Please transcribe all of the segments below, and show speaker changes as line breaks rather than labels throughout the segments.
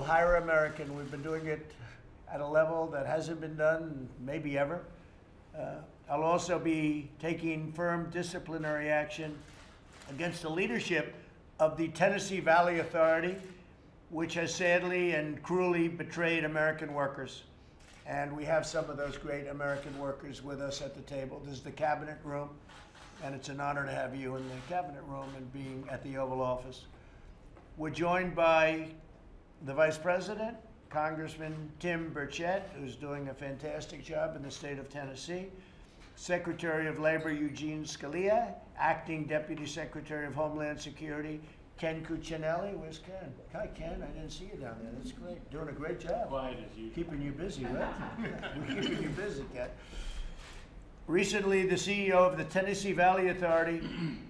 hire American. We've been doing it at a level that hasn't been done maybe ever. I'll also be taking firm disciplinary action against the leadership of the Tennessee Valley Authority, which has sadly and cruelly betrayed American workers. And we have some of those great American workers with us at the table. This is the cabinet room, and it's an honor to have you in the cabinet room and being at the Oval Office. We're joined by the Vice President, Congressman Tim Burchett, who's doing a fantastic job in the state of Tennessee, Secretary of Labor Eugene Scalia, Acting Deputy Secretary of Homeland Security Ken Cuccinelli. Where's Ken? Hi, Ken. I didn't see you down there. That's great. Doing a great job.
Quiet as usual.
Keeping you busy, right? We're keeping you busy, Ken. Recently, the CEO of the Tennessee Valley Authority,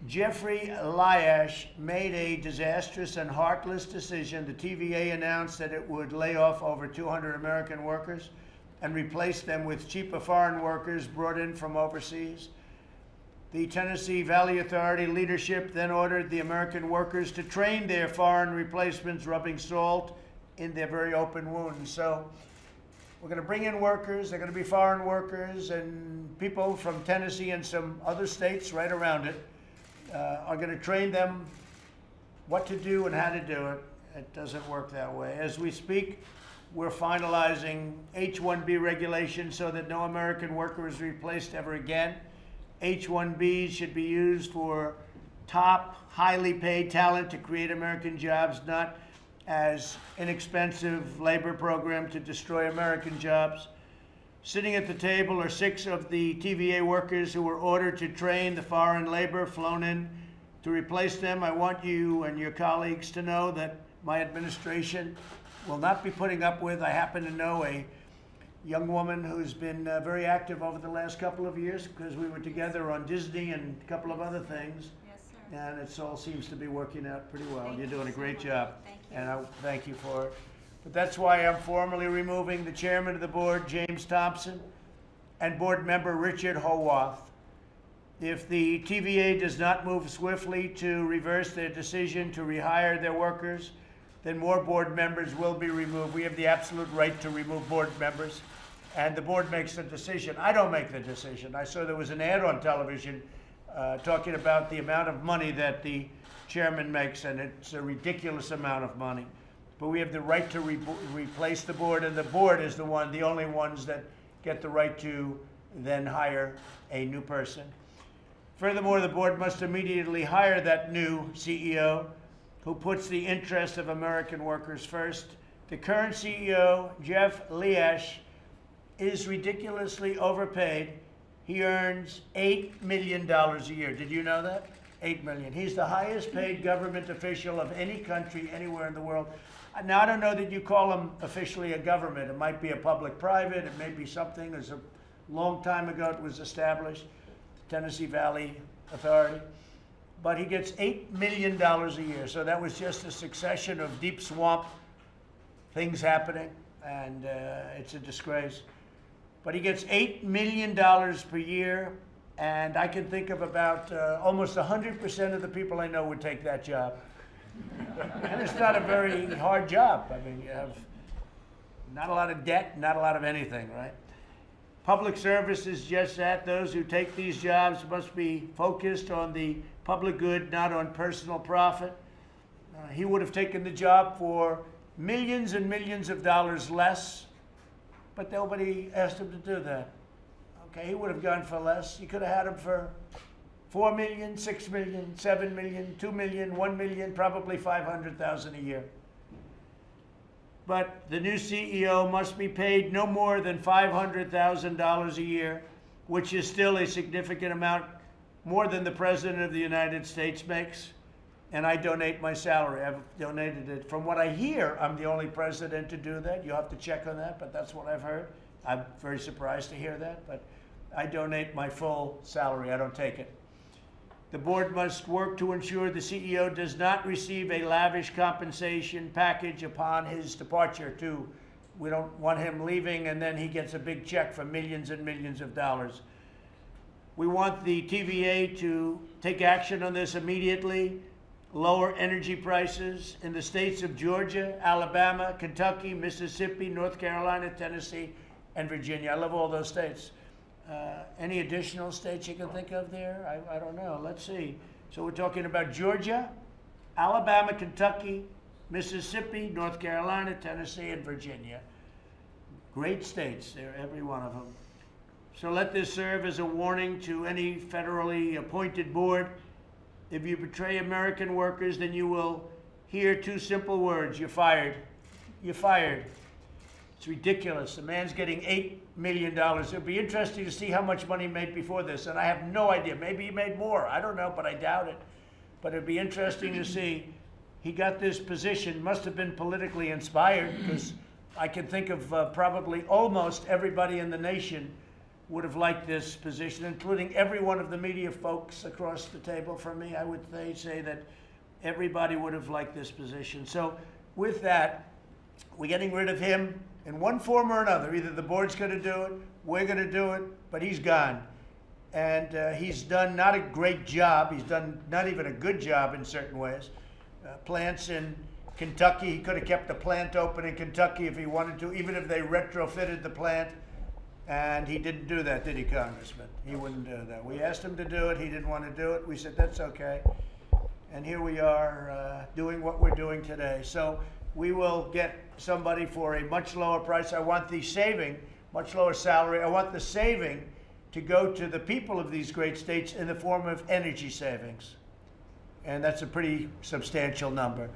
Jeffrey Lyash, made a disastrous and heartless decision. The TVA announced that it would lay off over 200 American workers and replace them with cheaper foreign workers brought in from overseas. The Tennessee Valley Authority leadership then ordered the American workers to train their foreign replacements, rubbing salt in their very open wounds. So we're going to bring in workers. They're going to be foreign workers, and people from Tennessee and some other states right around it are going to train them what to do and how to do it. It doesn't work that way. As we speak, we're finalizing H-1B regulations so that no American worker is replaced ever again. H-1Bs should be used for top, highly paid talent to create American jobs, not as inexpensive labor program to destroy American jobs. Sitting at the table are 6 of the TVA workers who were ordered to train the foreign labor flown in to replace them. I want you and your colleagues to know that my administration will not be putting up with. I happen to know a young woman who's been very active over the last couple of years because we were together on Disney and a couple of other things.
Yes, sir.
And it all seems to be working out pretty well.
Thank
You're
you
doing a
so
great
much.
job.
Thank you.
And I thank you for it. But that's why I'm formally removing the chairman of the board, James Thompson, and board member Richard Howarth. If the TVA does not move swiftly to reverse their decision to rehire their workers, then more board members will be removed. We have the absolute right to remove board members, and the board makes the decision. I don't make the decision. I saw there was an ad on television talking about the amount of money that the chairman makes, and it's a ridiculous amount of money. But we have the right to replace the board, and the board is the only ones that get the right to then hire a new person. Furthermore, the board must immediately hire that new CEO who puts the interest of American workers first. The current CEO, Jeff Lyash, is ridiculously overpaid. He earns $8 million a year. Did you know that? $8 million. He's the highest paid government official of any country anywhere in the world. Now, I don't know that you call him officially a government. It might be a public-private. It may be something. There's a long time ago it was established, the Tennessee Valley Authority. But he gets $8 million a year. So that was just a succession of deep swamp things happening, and it's a disgrace. But he gets $8 million per year, and I can think of about almost 100% of the people I know would take that job. And it's not a very hard job. I mean, you have not a lot of debt, not a lot of anything, right? Public service is just that. Those who take these jobs must be focused on the public good, not on personal profit. He would have taken the job for millions and millions of dollars less, but nobody asked him to do that. Okay, he would have gone for less. You could have had him for $4 million, $6 million, $7 million, $2 million, $1 million, probably $500,000 a year. But the new CEO must be paid no more than $500,000 a year, which is still a significant amount, more than the President of the United States makes. And I donate my salary. I've donated it. From what I hear, I'm the only president to do that. You'll have to check on that, but that's what I've heard. I'm very surprised to hear that, but I donate my full salary. I don't take it. The board must work to ensure the CEO does not receive a lavish compensation package upon his departure, too. We don't want him leaving and then he gets a big check for millions and millions of dollars. We want the TVA to take action on this immediately lower energy prices in the states of Georgia, Alabama, Kentucky, Mississippi, North Carolina, Tennessee, and Virginia. I love all those states. Any additional states you can think of there? I don't know. Let's see. So we're talking about Georgia, Alabama, Kentucky, Mississippi, North Carolina, Tennessee, and Virginia. Great states, they're every one of them. So let this serve as a warning to any federally appointed board. If you betray American workers, then you will hear two simple words: you're fired. You're fired. It's ridiculous. The man's getting $8 million. It'll be interesting to see how much money he made before this, and I have no idea. Maybe he made more. I don't know, but I doubt it. But it'd be interesting to see. He got this position, must have been politically inspired, because I can think of probably almost everybody in the nation would have liked this position, including every one of the media folks across the table from me. I would say that everybody would have liked this position. So with that, we're getting rid of him in one form or another. Either the board's going to do it, we're going to do it, but he's gone. And he's done not a great job. He's done not even a good job in certain ways. Plants in Kentucky, he could have kept the plant open in Kentucky if he wanted to, even if they retrofitted the plant. And he didn't do that, did he, Congressman? He wouldn't do that. We asked him to do it. He didn't want to do it. We said, that's okay. And here we are doing what we're doing today. So we will get somebody for a much lower price. I want the saving, much lower salary. I want the saving to go to the people of these great states in the form of energy savings. And that's a pretty substantial number.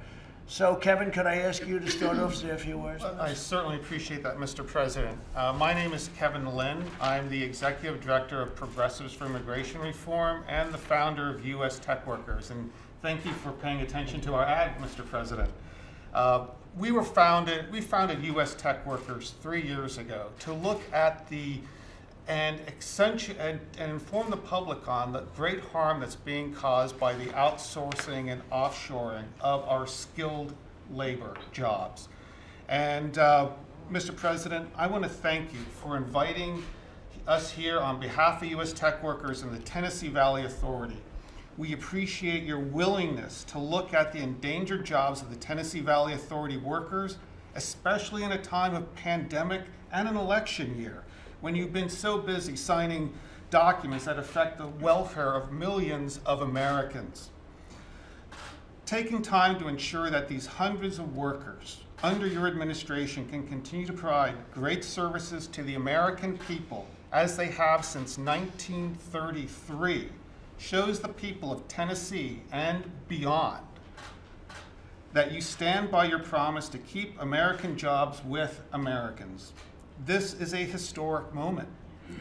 So, Kevin, could I ask you to start off, say a few words?
I certainly appreciate that, Mr. President. My name is Kevin Lynn. I'm the Executive Director of Progressives for Immigration Reform and the founder of U.S. Tech Workers. And thank you for paying attention to our ad, Mr. President. We founded U.S. Tech Workers 3 years ago to look at and inform the public on the great harm that's being caused by the outsourcing and offshoring of our skilled labor jobs. And Mr. President, I want to thank you for inviting us here on behalf of U.S. Tech Workers and the Tennessee Valley Authority. We appreciate your willingness to look at the endangered jobs of the Tennessee Valley Authority workers, especially in a time of pandemic and an election year, when you've been so busy signing documents that affect the welfare of millions of Americans. Taking time to ensure that these hundreds of workers under your administration can continue to provide great services to the American people, as they have since 1933, shows the people of Tennessee and beyond that you stand by your promise to keep American jobs with Americans. This is a historic moment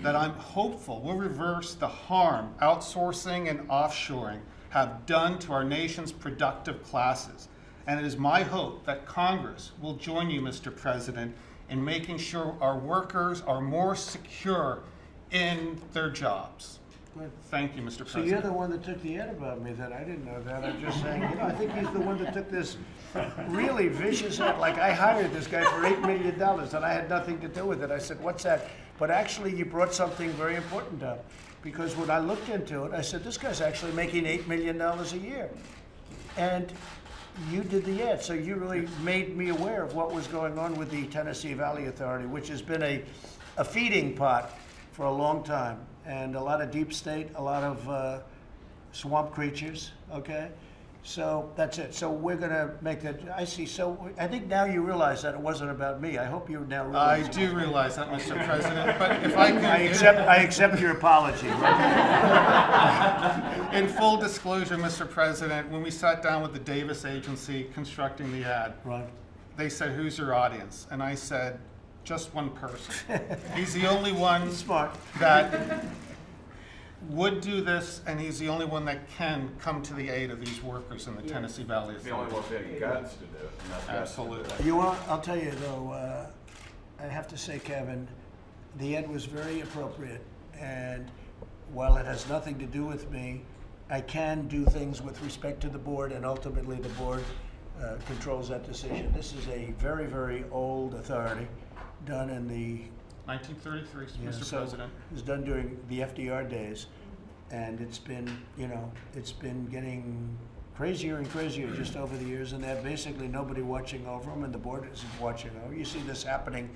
that I'm hopeful will reverse the harm outsourcing and offshoring have done to our nation's productive classes. And it is my hope that Congress will join you, Mr. President, in making sure our workers are more secure in their jobs.
Good.
Thank you, Mr. President.
So you're the one that took the ad about me then. I didn't know that. I'm just saying, I think he's the one that took this really vicious ad. Like, I hired this guy for $8 million and I had nothing to do with it. I said, what's that? But actually, you brought something very important up. Because when I looked into it, I said, this guy's actually making $8 million a year. And you did the ad. So you really made me aware of what was going on with the Tennessee Valley Authority, which has been a feeding pot for a long time. And a lot of deep state, a lot of swamp creatures, okay? So that's it. So we're going to make that. I see. So I think now you realize that it wasn't about me. I hope you now realize
I do realize that, Mr. President, but if I can...
I accept your apology.
In full disclosure, Mr. President, when we sat down with the Davis Agency constructing the ad,
Right.
they said, who's your audience? And I said, just one person. He's the only one
Smart.
that would do this, and he's the only one that can come to the aid of these workers in the Tennessee Valley
The only
Authority.
one who had guts to do it. and not guts to do it.
Absolutely.
You want? I'll tell you though. I have to say, Kevin, the ad was very appropriate, and while it has nothing to do with me, I can do things with respect to the board, and ultimately the board controls that decision. This is a very, very old authority, done in the
1933, Mr.
so
President.
it was done during the FDR days, and it's been, it's been getting crazier and crazier just over the years, and they have basically nobody watching over them, and the board isn't watching over. You see this happening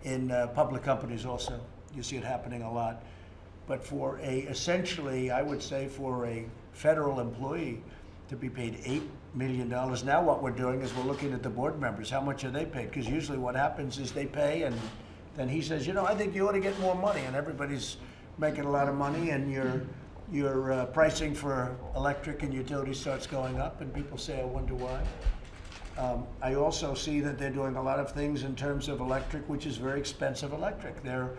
in public companies also. You see it happening a lot. But for essentially, I would say for a federal employee to be paid $8 million, now what we're doing is we're looking at the board members. How much are they paid? Because usually what happens is they pay, and then he says, I think you ought to get more money, and everybody's making a lot of money, and your pricing for electric and utilities starts going up, and people say, I wonder why. I also see that they're doing a lot of things in terms of electric, which is very expensive electric. They're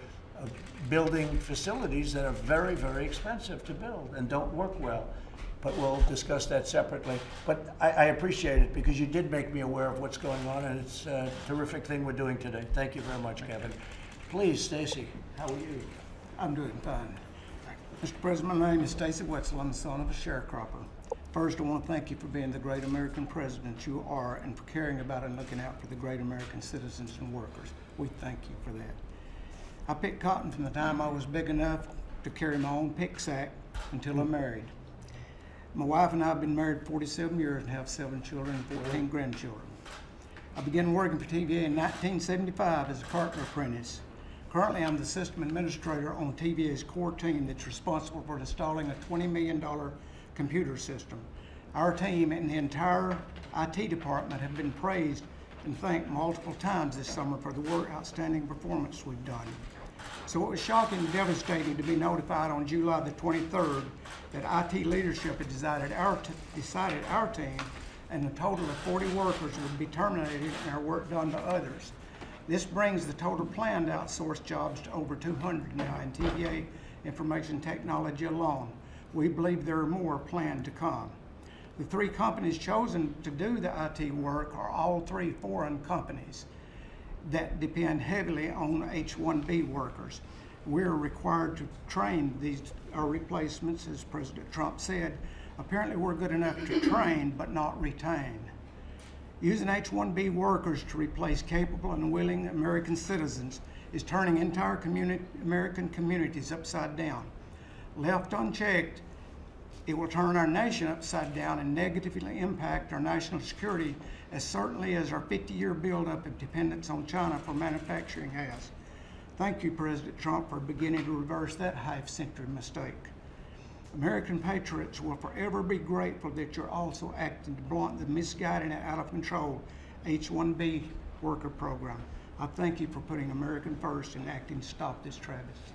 building facilities that are very, very expensive to build and don't work well. But we'll discuss that separately. But I appreciate it because you did make me aware of what's going on, and it's a terrific thing we're doing today. Thank you very much, Kevin. Please, Stacy, how are you?
I'm doing fine. Mr. President, my name is Stacy Wetzel. I'm the son of a sharecropper. First, I want to thank you for being the great American president you are and for caring about and looking out for the great American citizens and workers. We thank you for that. I picked cotton from the time I was big enough to carry my own pick sack until I married. My wife and I have been married 47 years and have 7 children and 14 grandchildren. I began working for TVA in 1975 as a carpenter apprentice. Currently, I'm the system administrator on TVA's core team that's responsible for installing a $20 million computer system. Our team and the entire IT department have been praised and thanked multiple times this summer for the outstanding performance we've done. So it was shocking and devastating to be notified on July the 23rd that IT leadership had decided our team and a total of 40 workers would be terminated and our work done to others. This brings the total planned outsourced jobs to over 200 now in TVA information technology alone. We believe there are more planned to come. The 3 companies chosen to do the IT work are all 3 foreign companies that depend heavily on H-1B workers. We're required to train our replacements, as President Trump said. Apparently we're good enough to train but not retain. Using H-1B workers to replace capable and willing American citizens is turning entire American communities upside down. Left unchecked, it will turn our nation upside down and negatively impact our national security as certainly as our 50-year buildup of dependence on China for manufacturing has. Thank you, President Trump, for beginning to reverse that half-century mistake. American patriots will forever be grateful that you're also acting to blunt the misguided and out-of-control H-1B worker program. I thank you for putting American first and acting to stop this travesty.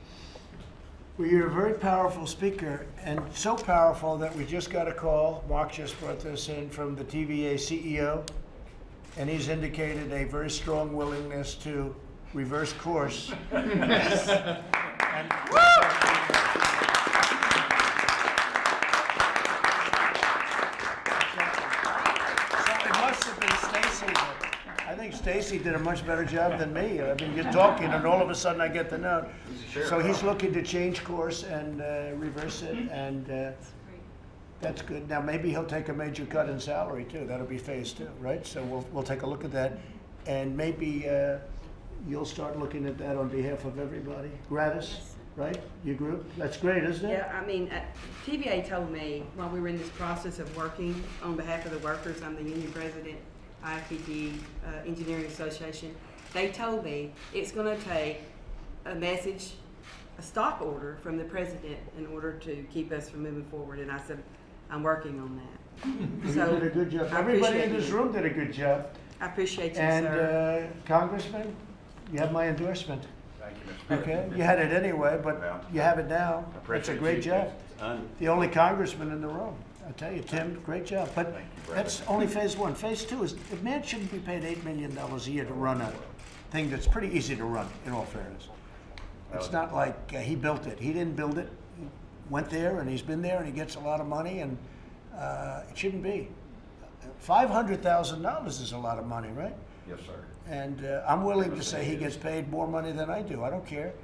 Well, you're a very powerful speaker, and so powerful that we just got a call. Mark just brought this in from the TVA CEO, and he's indicated a very strong willingness to reverse course. I think Stacy did a much better job than me. I mean, you're talking, and all of a sudden I get the note. So he's looking to change course and reverse it, and that's good. Now, maybe he'll take a major cut in salary, too. That'll be phase 2, right? So we'll take a look at that, and maybe you'll start looking at that on behalf of everybody. Gratis, right? Your group? That's great, isn't it?
Yeah, I mean, TVA told me while we were in this process of working on behalf of the workers, I'm the union president, IFPD Engineering Association, they told me it's going to take a message, a stop order from the president in order to keep us from moving forward. And I said, I'm working on that.
So you did a good job. Everybody in this room did a good job.
I appreciate you,
and,
sir.
And Congressman, you have my endorsement.
Thank you, Mr. President.
Okay, you had it anyway, but
Yeah.
you have it now.
I appreciate
It's a great
you.
job. The only congressman in the room. I tell you, Tim, great job. But
Thank you, Brad.
that's only phase 1. Phase 2 is the man shouldn't be paid $8 million a year to run a thing that's pretty easy to run, in all fairness. It's not like he built it. He didn't build it. He went there, and he's been there, and he gets a lot of money, and it shouldn't be. $500,000 is a lot of money, right?
Yes, sir.
And I'm willing to say he gets paid more money than I do. I don't care.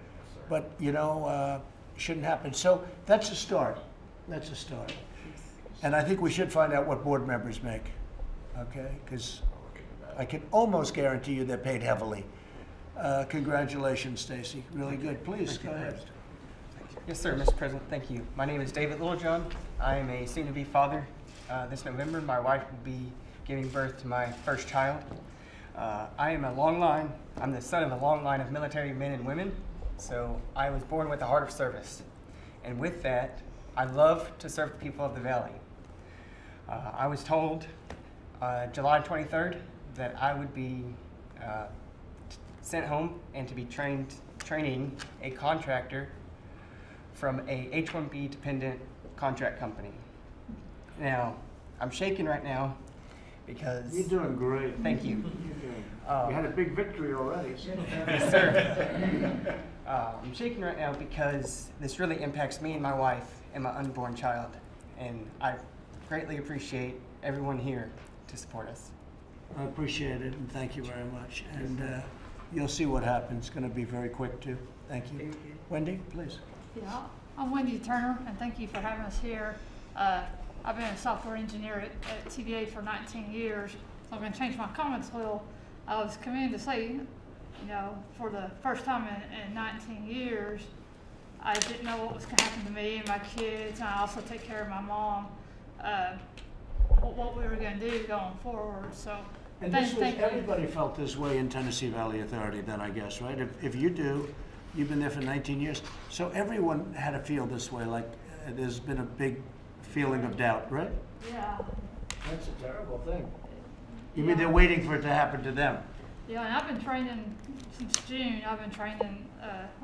But, you know, it shouldn't happen. So that's a start. That's a start. And I think we should find out what board members make, okay? Because I can almost guarantee you they're paid heavily. Congratulations, Stacy. Really good. Please, go ahead.
Yes, sir, Mr. President. Thank you. My name is David Littlejohn. I am a soon-to-be father. This November, my wife will be giving birth to my first child. I'm the son of a long line of military men and women, so I was born with a heart of service. And with that, I love to serve the people of the Valley. I was told July 23rd that I would be sent home and to be training a contractor from a H-1B dependent contract company. Now, I'm shaking right now because...
You're doing great.
Thank you.
You had a big victory already.
Yes, sir. I'm shaking right now because this really impacts me and my wife and my unborn child. And I greatly appreciate everyone here to support us.
I appreciate it, and thank you very much. And you'll see what happens. It's going to be very quick, too. Thank you. Wendy, please.
Yeah, I'm Wendy Turner, and thank you for having us here. I've been a software engineer at TVA for 19 years, so I'm going to change my comments a little. I was coming to say, you know, for the first time in 19 years, I didn't know what was going to happen to me and my kids, and I also take care of my mom, what we were going to do going forward. So,
And everybody felt this way in Tennessee Valley Authority then, I guess, right? If you do, you've been there for 19 years. So everyone had to feel this way, like there's been a big feeling of doubt, right?
Yeah.
That's a terrible thing. You mean they're waiting for it to happen to them?
Yeah, and I've been training since June. I've been training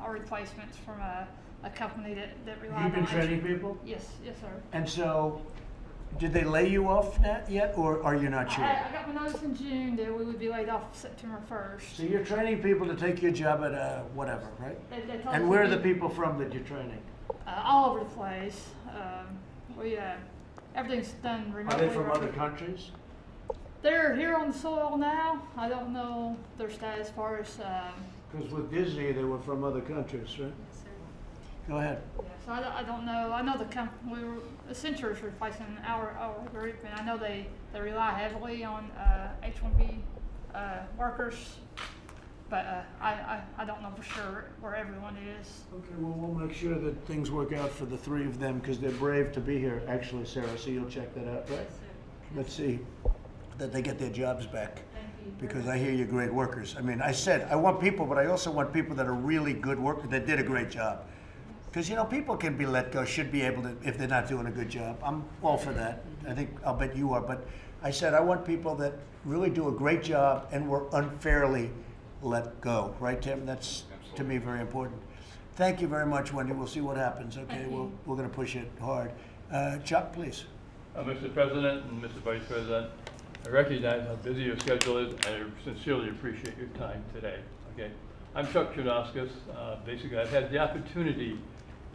our replacements from a company that relies on...
You've been training people?
Yes, sir.
And so, did they lay you off yet, or are you not sure?
I got my notice in June that we would be laid off September 1st.
So you're training people to take your job at whatever, right?
They told
And
us
where are
to
the
be,
people from that you're training?
all over the place. Everything's done
Are
remotely.
they from
right?
other countries?
They're here on the soil now. I don't know their status as far as.
Because with Disney, they were from other countries, right? Go ahead.
Yeah, so I don't know. I know Accenture is replacing our group, and I know they rely heavily on H-1B workers, but I don't know for sure where everyone is.
Okay, well, we'll make sure that things work out for the three of them because they're brave to be here, actually, Sarah. So you'll check that out, right? Let's see that they get their jobs back.
Thank you.
Because I hear you're great workers. I mean, I said I want people, but I also want people that are really good workers that did a great job. Because, you know, people can be let go, should be able to, if they're not doing a good job. I'm all for that. I'll bet you are. But I said I want people that really do a great job and were unfairly let go. Right, Tim? That's, to me, very important. Thank you very much, Wendy. We'll see what happens, okay?
Thank you.
We're going to push it hard. Chuck, please.
Mr. President and Mr. Vice President, I recognize how busy your schedule is, and I sincerely appreciate your time today, okay? I'm Chuck Chudovskis. Basically, I've had the opportunity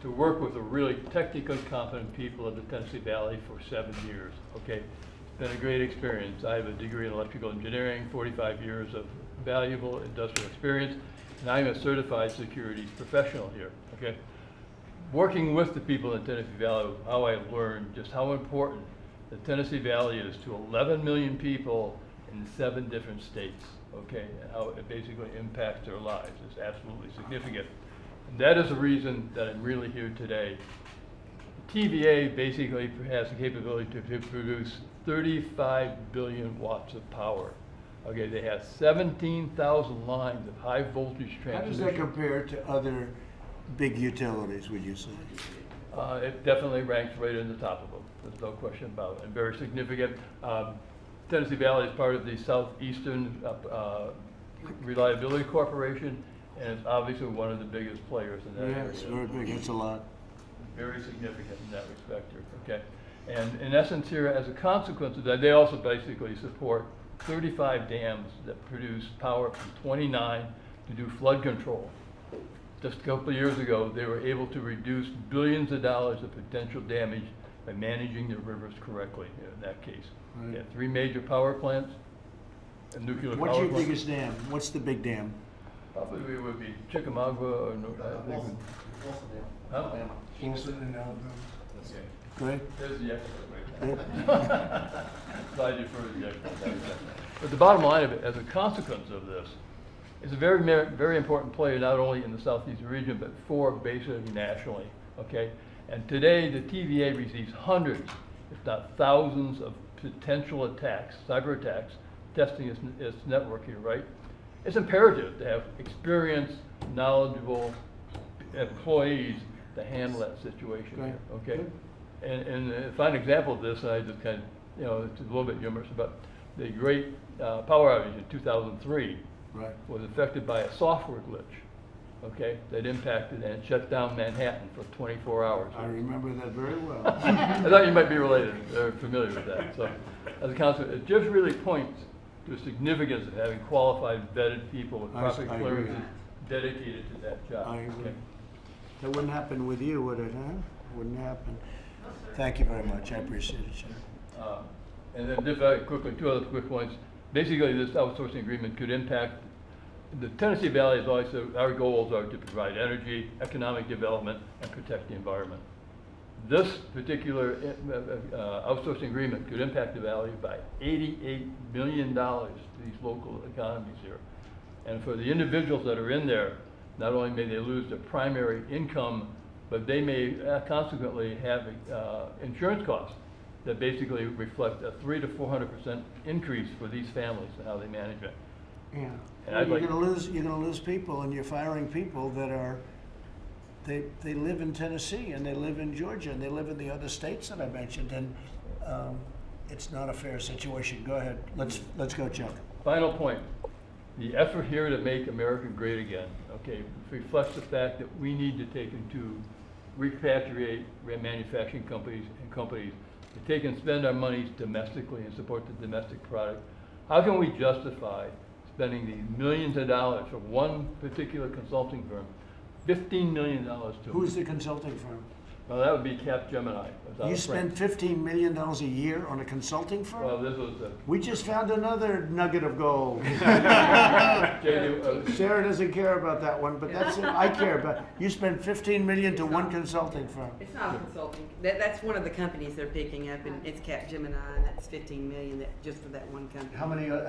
to work with the really technically competent people of the Tennessee Valley for 7 years, okay? It's been a great experience. I have a degree in electrical engineering, 45 years of valuable industrial experience, and I'm a certified security professional here, okay? Working with the people in Tennessee Valley, how I learned just how important the Tennessee Valley is to 11 million people in 7 different states, okay? And how it basically impacts their lives is absolutely significant. And that is the reason that I'm really here today. TVA basically has the capability to produce 35 billion watts of power. Okay, they have 17,000 lines of high voltage transmission.
How does that compare to other big utilities, would you say?
It definitely ranks right in the top of them. There's no question about it, and very significant. Tennessee Valley is part of the Southeastern Reliability Corporation, and it's obviously one of the biggest players in that area.
Yes, very big. That's a lot.
Very significant in that respect here, okay? And in essence here, as a consequence of that, they also basically support 35 dams that produce power from 29 to do flood control. Just a couple of years ago, they were able to reduce billions of dollars of potential damage by managing their rivers correctly in that case.
Right.
They have 3 major power plants, a nuclear
What's
power
your
plant.
biggest dam? What's the big dam?
Probably it would be Chickamauga or huh?
Great.
There's the expert right there. Glad you referred the expert. But the bottom line of it, as a consequence of this, is a very important player not only in the Southeast region, but for basically nationally, okay? And today, the TVA receives hundreds, if not thousands of potential attacks, cyber attacks, testing its networking, right? It's imperative to have experienced, knowledgeable employees to handle that situation
Right.
here, okay? And a fine example of this, I just kind of, it's a little bit humorous, but the great power outage in 2003
Right.
was affected by a software glitch, okay, that impacted and shut down Manhattan for 24 hours.
I remember that very well.
I thought you might be related, or familiar with that. So, as a counselor, it just really points to the significance of having qualified, vetted people with proper
I agree.
clearances dedicated to that job.
I agree.
okay?
That wouldn't happen with you, would it, huh? Wouldn't happen. Thank you very much. I appreciate it, Chair.
And then just very quickly, two other quick points. Basically, this outsourcing agreement could impact, the Tennessee Valley has always said our goals are to provide energy, economic development, and protect the environment. This particular outsourcing agreement could impact the valley by $88 million to these local economies here. And for the individuals that are in there, not only may they lose their primary income, but they may consequently have insurance costs that basically reflect a 300% to 400% increase for these families and how they manage it.
Yeah.
And I'd like-
You're gonna lose people, and you're firing people that are, they live in Tennessee, and they live in Georgia, and they live in the other states that I mentioned, and it's not a fair situation. Go ahead. Let's go, Chuck.
Final point, the effort here to make America great again, okay, reflects the fact that we need to take into repatriate manufacturing companies to take and spend our monies domestically and support the domestic product. How can we justify spending these millions of dollars for one particular consulting firm, $15 million to
Who's the consulting firm?
Well, that would be Capgemini.
You spend $15 million a year on a consulting firm?
Well, this was
We just found another nugget of gold.
JD,
Sarah doesn't care about that one, but that's it. I care about. You spend $15 million to one consulting firm.
It's not a consulting. That's one of the companies they're picking up, and it's Capgemini, and that's 15 million just for that one company.
How many are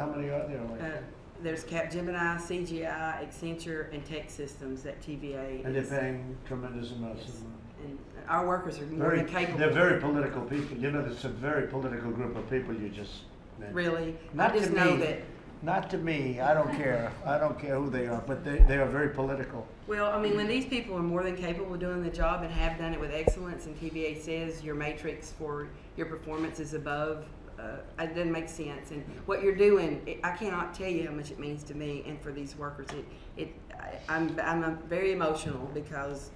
there? Like that?
There's Capgemini, CGI, Accenture, and Tech Systems that TVA
And they're
is.
paying tremendous amounts of money.
And our workers are more than capable.
They're very political people. You know, it's a very political group of people you just mentioned.
Really?
Not
I just
to
know
me.
that,
Not to me. I don't care. I don't care who they are, but they are very political.
well, I mean, when these people are more than capable of doing the job and have done it with excellence, and TVA says your matrix for your performance is above, it doesn't make sense. And what you're doing, I cannot tell you how much it means to me and for these workers. I'm very emotional because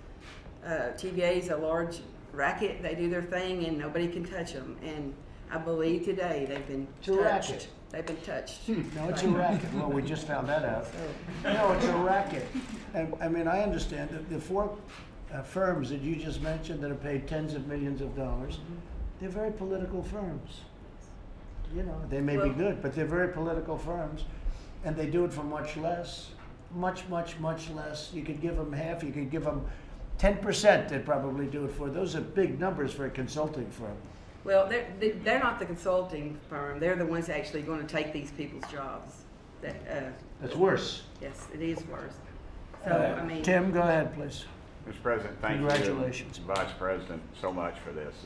TVA is a large racket. They do their thing and nobody can touch them. And I believe today they've been
It's a
touched.
racket.
They've been touched.
No, it's a racket. Well, we just found that out. No, it's a racket. And, I mean, I understand that the four firms that you just mentioned that are paid tens of millions of dollars, they're very political firms. You know, they may be
Well-
good, but they're very political firms, and they do it for much less, much less. You could give them half, you could give them 10%, they'd probably do it for. Those are big numbers for a consulting firm.
Well, they're not the consulting firm. They're the ones actually going to take these people's jobs.
That's worse.
Yes, it is worse. So, I mean.
Tim, go ahead, please.
Mr. President, thank you.
Congratulations.
Vice President, so much for this.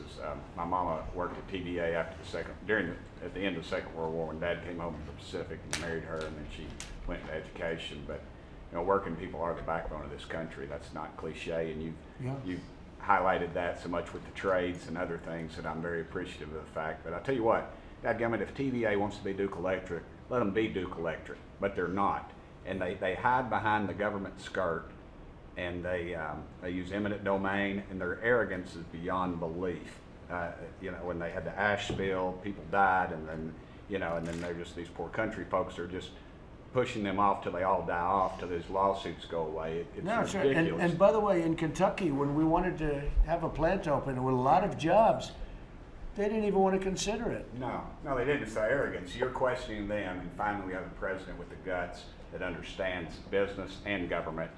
My mama worked at TVA after at the end of the Second World War when Dad came home from the Pacific and married her, and then she went into education. But, you know, working people are the backbone of this country. That's not cliche, and you've highlighted that so much with the trades and other things that I'm very appreciative of the fact. But I tell you what, dadgummit, if TVA wants to be Duke Electric, let them be Duke Electric, but they're not. And they hide behind the government skirt, and they use eminent domain, and their arrogance is beyond belief. You know, when they had the ash spill, people died, and then, you know, and then they're just, these poor country folks are just pushing them off till they all die off, till these lawsuits go away. It's
No, sure.
ridiculous.
And by the way, in Kentucky, when we wanted to have a plant open with a lot of jobs, they didn't even want to consider it.
No, they didn't. It's their arrogance. You're questioning them, and finally we have a president with the guts that understands business and government.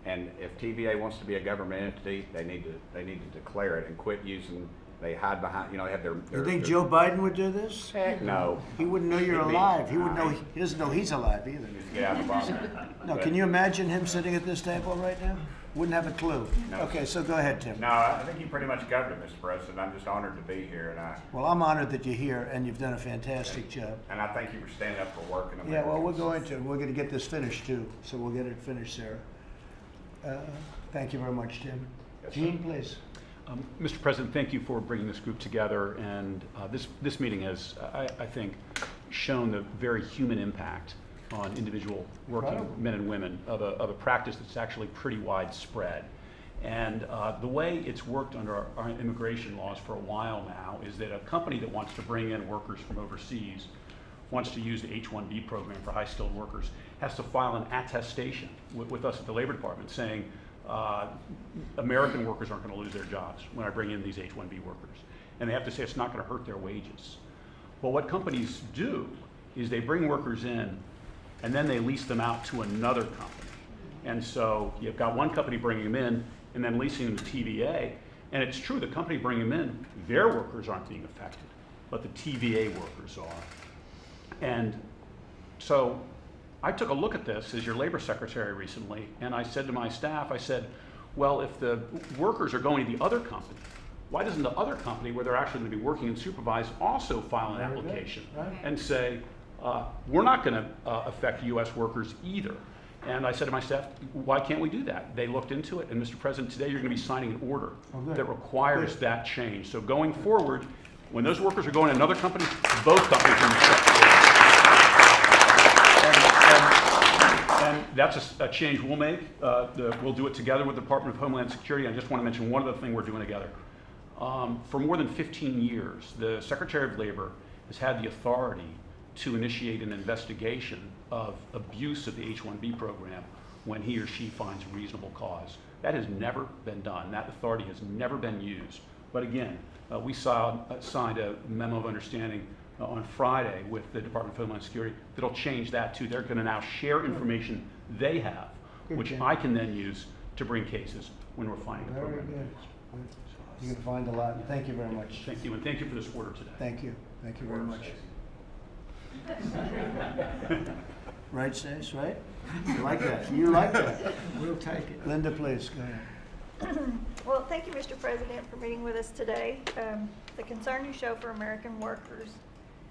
And if TVA wants to be a government entity, they need to declare it and quit using. They hide behind. You know, they have their.
You think Joe Biden would do this?
Heck no.
He wouldn't know you're
He'd be-
alive. He would know. He doesn't know he's alive either.
Get out of the box.
No,
But-
can you imagine him sitting at this table right now? Wouldn't have a clue.
No.
Okay, so go ahead, Tim.
No, I think you pretty much covered it, Mr. President. I'm just honored to be here,
Well, I'm honored that you're here, and you've done a fantastic job.
and I thank you for standing up for working.
Yeah, well, we're going to get this finished too, so we'll get it finished, Sarah. Thank you very much, Tim.
Yes, sir.
Gene, please.
Mr. President, thank you for bringing this group together, and this meeting has, I think, shown the very human impact on individual working
Incredible.
men and women of a practice that's actually pretty widespread. And the way it's worked under our immigration laws for a while now is that a company that wants to bring in workers from overseas, wants to use the H-1B program for high-skilled workers, has to file an attestation with us at the Labor Department saying, American workers aren't going to lose their jobs when I bring in these H-1B workers. And they have to say it's not going to hurt their wages. Well, what companies do is they bring workers in and then they lease them out to another company. And so you've got one company bringing them in and then leasing them to TVA. And it's true, the company bringing them in, their workers aren't being affected, but the TVA workers are. And so I took a look at this as your labor secretary recently, and I said to my staff, I said, well, if the workers are going to the other company, why doesn't the other company where they're actually going to be working and supervised also file an
Very good,
application
right.
and say, we're not going to affect U.S. workers either. And I said to my staff, why can't we do that? They looked into it, and Mr. President, today you're going to be signing an order
Oh, good.
that requires
Good.
that change. So going forward, when those workers are going to another company, both companies are going to and that's a change we'll make. We'll do it together with the Department of Homeland Security. I just want to mention one other thing we're doing together. For more than 15 years, the Secretary of Labor has had the authority to initiate an investigation of abuse of the H-1B program when he or she finds reasonable cause. That has never been done. That authority has never been used. But again, we signed a memo of understanding on Friday with the Department of Homeland Security that'll change that too. They're going to now share information they have,
Good,
which
Jim.
I can then use to bring cases when we're finding a
Very
program.
good. You're going to find a lot, and thank you very much.
Thank you, and thank you for this order today.
Thank you. Thank you very much. Right, Stace, right? You like that? You like that? We'll take it. Linda, please, go ahead.
Well, thank you, Mr. President, for meeting with us today. The concern you show for American workers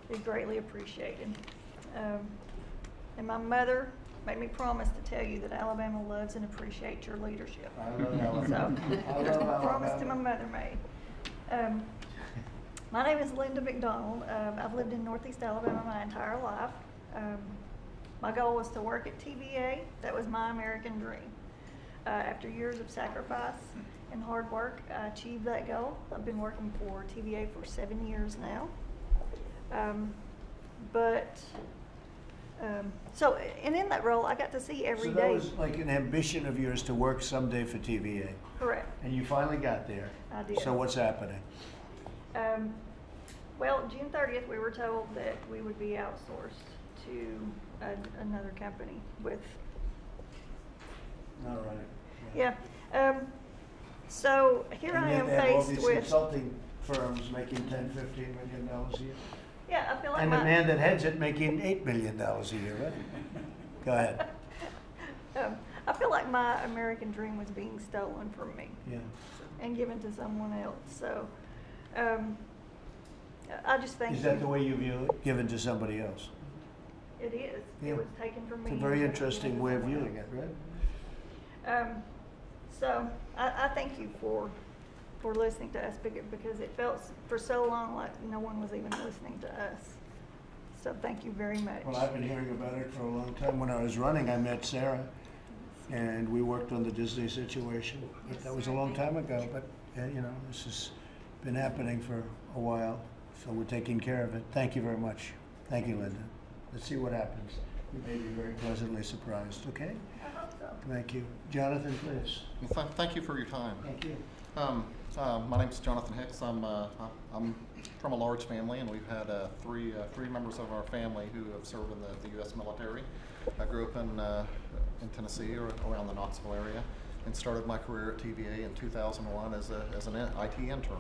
is greatly appreciated. And my mother made me promise to tell you that Alabama loves and appreciates your leadership.
I love Alabama.
So,
I
that's
love
my promise to my
Alabama.
mother made. My name is Linda McDonald. I've lived in Northeast Alabama my entire life. My goal was to work at TVA. That was my American dream. After years of sacrifice and hard work, I achieved that goal. I've been working for TVA for 7 years now. And in that role, I got to see every
So
day.
that was like an ambition of yours to work someday for TVA,
Correct.
and you finally got there.
I did.
So what's happening?
Well, June 30th, we were told that we would be outsourced to another company with,
All right.
yeah. So here I am
And yet they have all
faced
these
with,
consulting firms making $10, $15 million a year.
yeah, I feel like
And the
my,
man that heads it making $8 million a year, right? Go ahead.
I feel like my American dream was being stolen from me
Yeah.
and given to someone else. So, I just think
Is that the way you view it? Given to somebody else?
it is.
Yeah.
It was taken from me.
It's a very
and given
interesting
to
way of
someone
viewing
else.
it, right?
So I thank you for listening to us because it felt for so long like no one was even listening to us. So thank you very much.
Well, I've been hearing about it for a long time. When I was running, I met Sarah, and we worked on the Disney situation. But that was a long time ago, but, you know, this has been happening for a while, so we're taking care of it. Thank you very much. Thank you, Linda. Let's see what happens. You may be very pleasantly surprised, okay?
I hope so.
Thank you. Jonathan, please.
Well, thank you for your time.
Thank you.
My name's Jonathan Hicks. I'm from a large family, and we've had three members of our family who have served in the U.S. military. I grew up in Tennessee, or around the Knoxville area, and started my career at TVA in 2001 as an IT intern.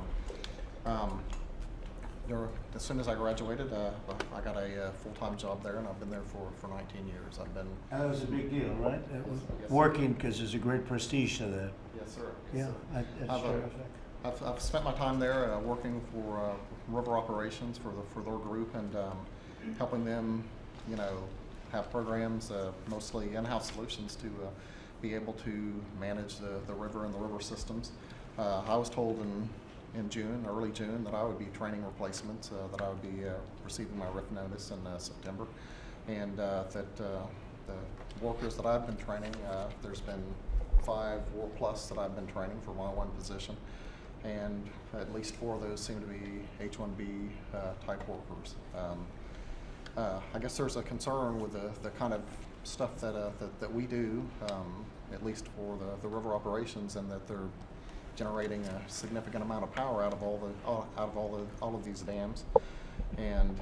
as soon as I graduated, I got a full-time job there, and I've been there for 19 years. I've been
That was a big deal, right? That was
Yes.
working, because there's a great prestige to that.
yes, sir.
Yeah,
Yes, sir.
that's
I've,
terrific.
I've spent my time there working for river operations for their group, and helping them, have programs, mostly in-house solutions to be able to manage the river and the river systems. I was told in June, early June, that I would be training replacements, that I would be receiving my RIF notice in September, and that the workers that I've been training, there's been 5 or plus that I've been training for my one position, and at least 4 of those seem to be H-1B type workers. I guess there's a concern with the kind of stuff that we do, at least for the river operations, and that they're generating a significant amount of power out of all of these dams. And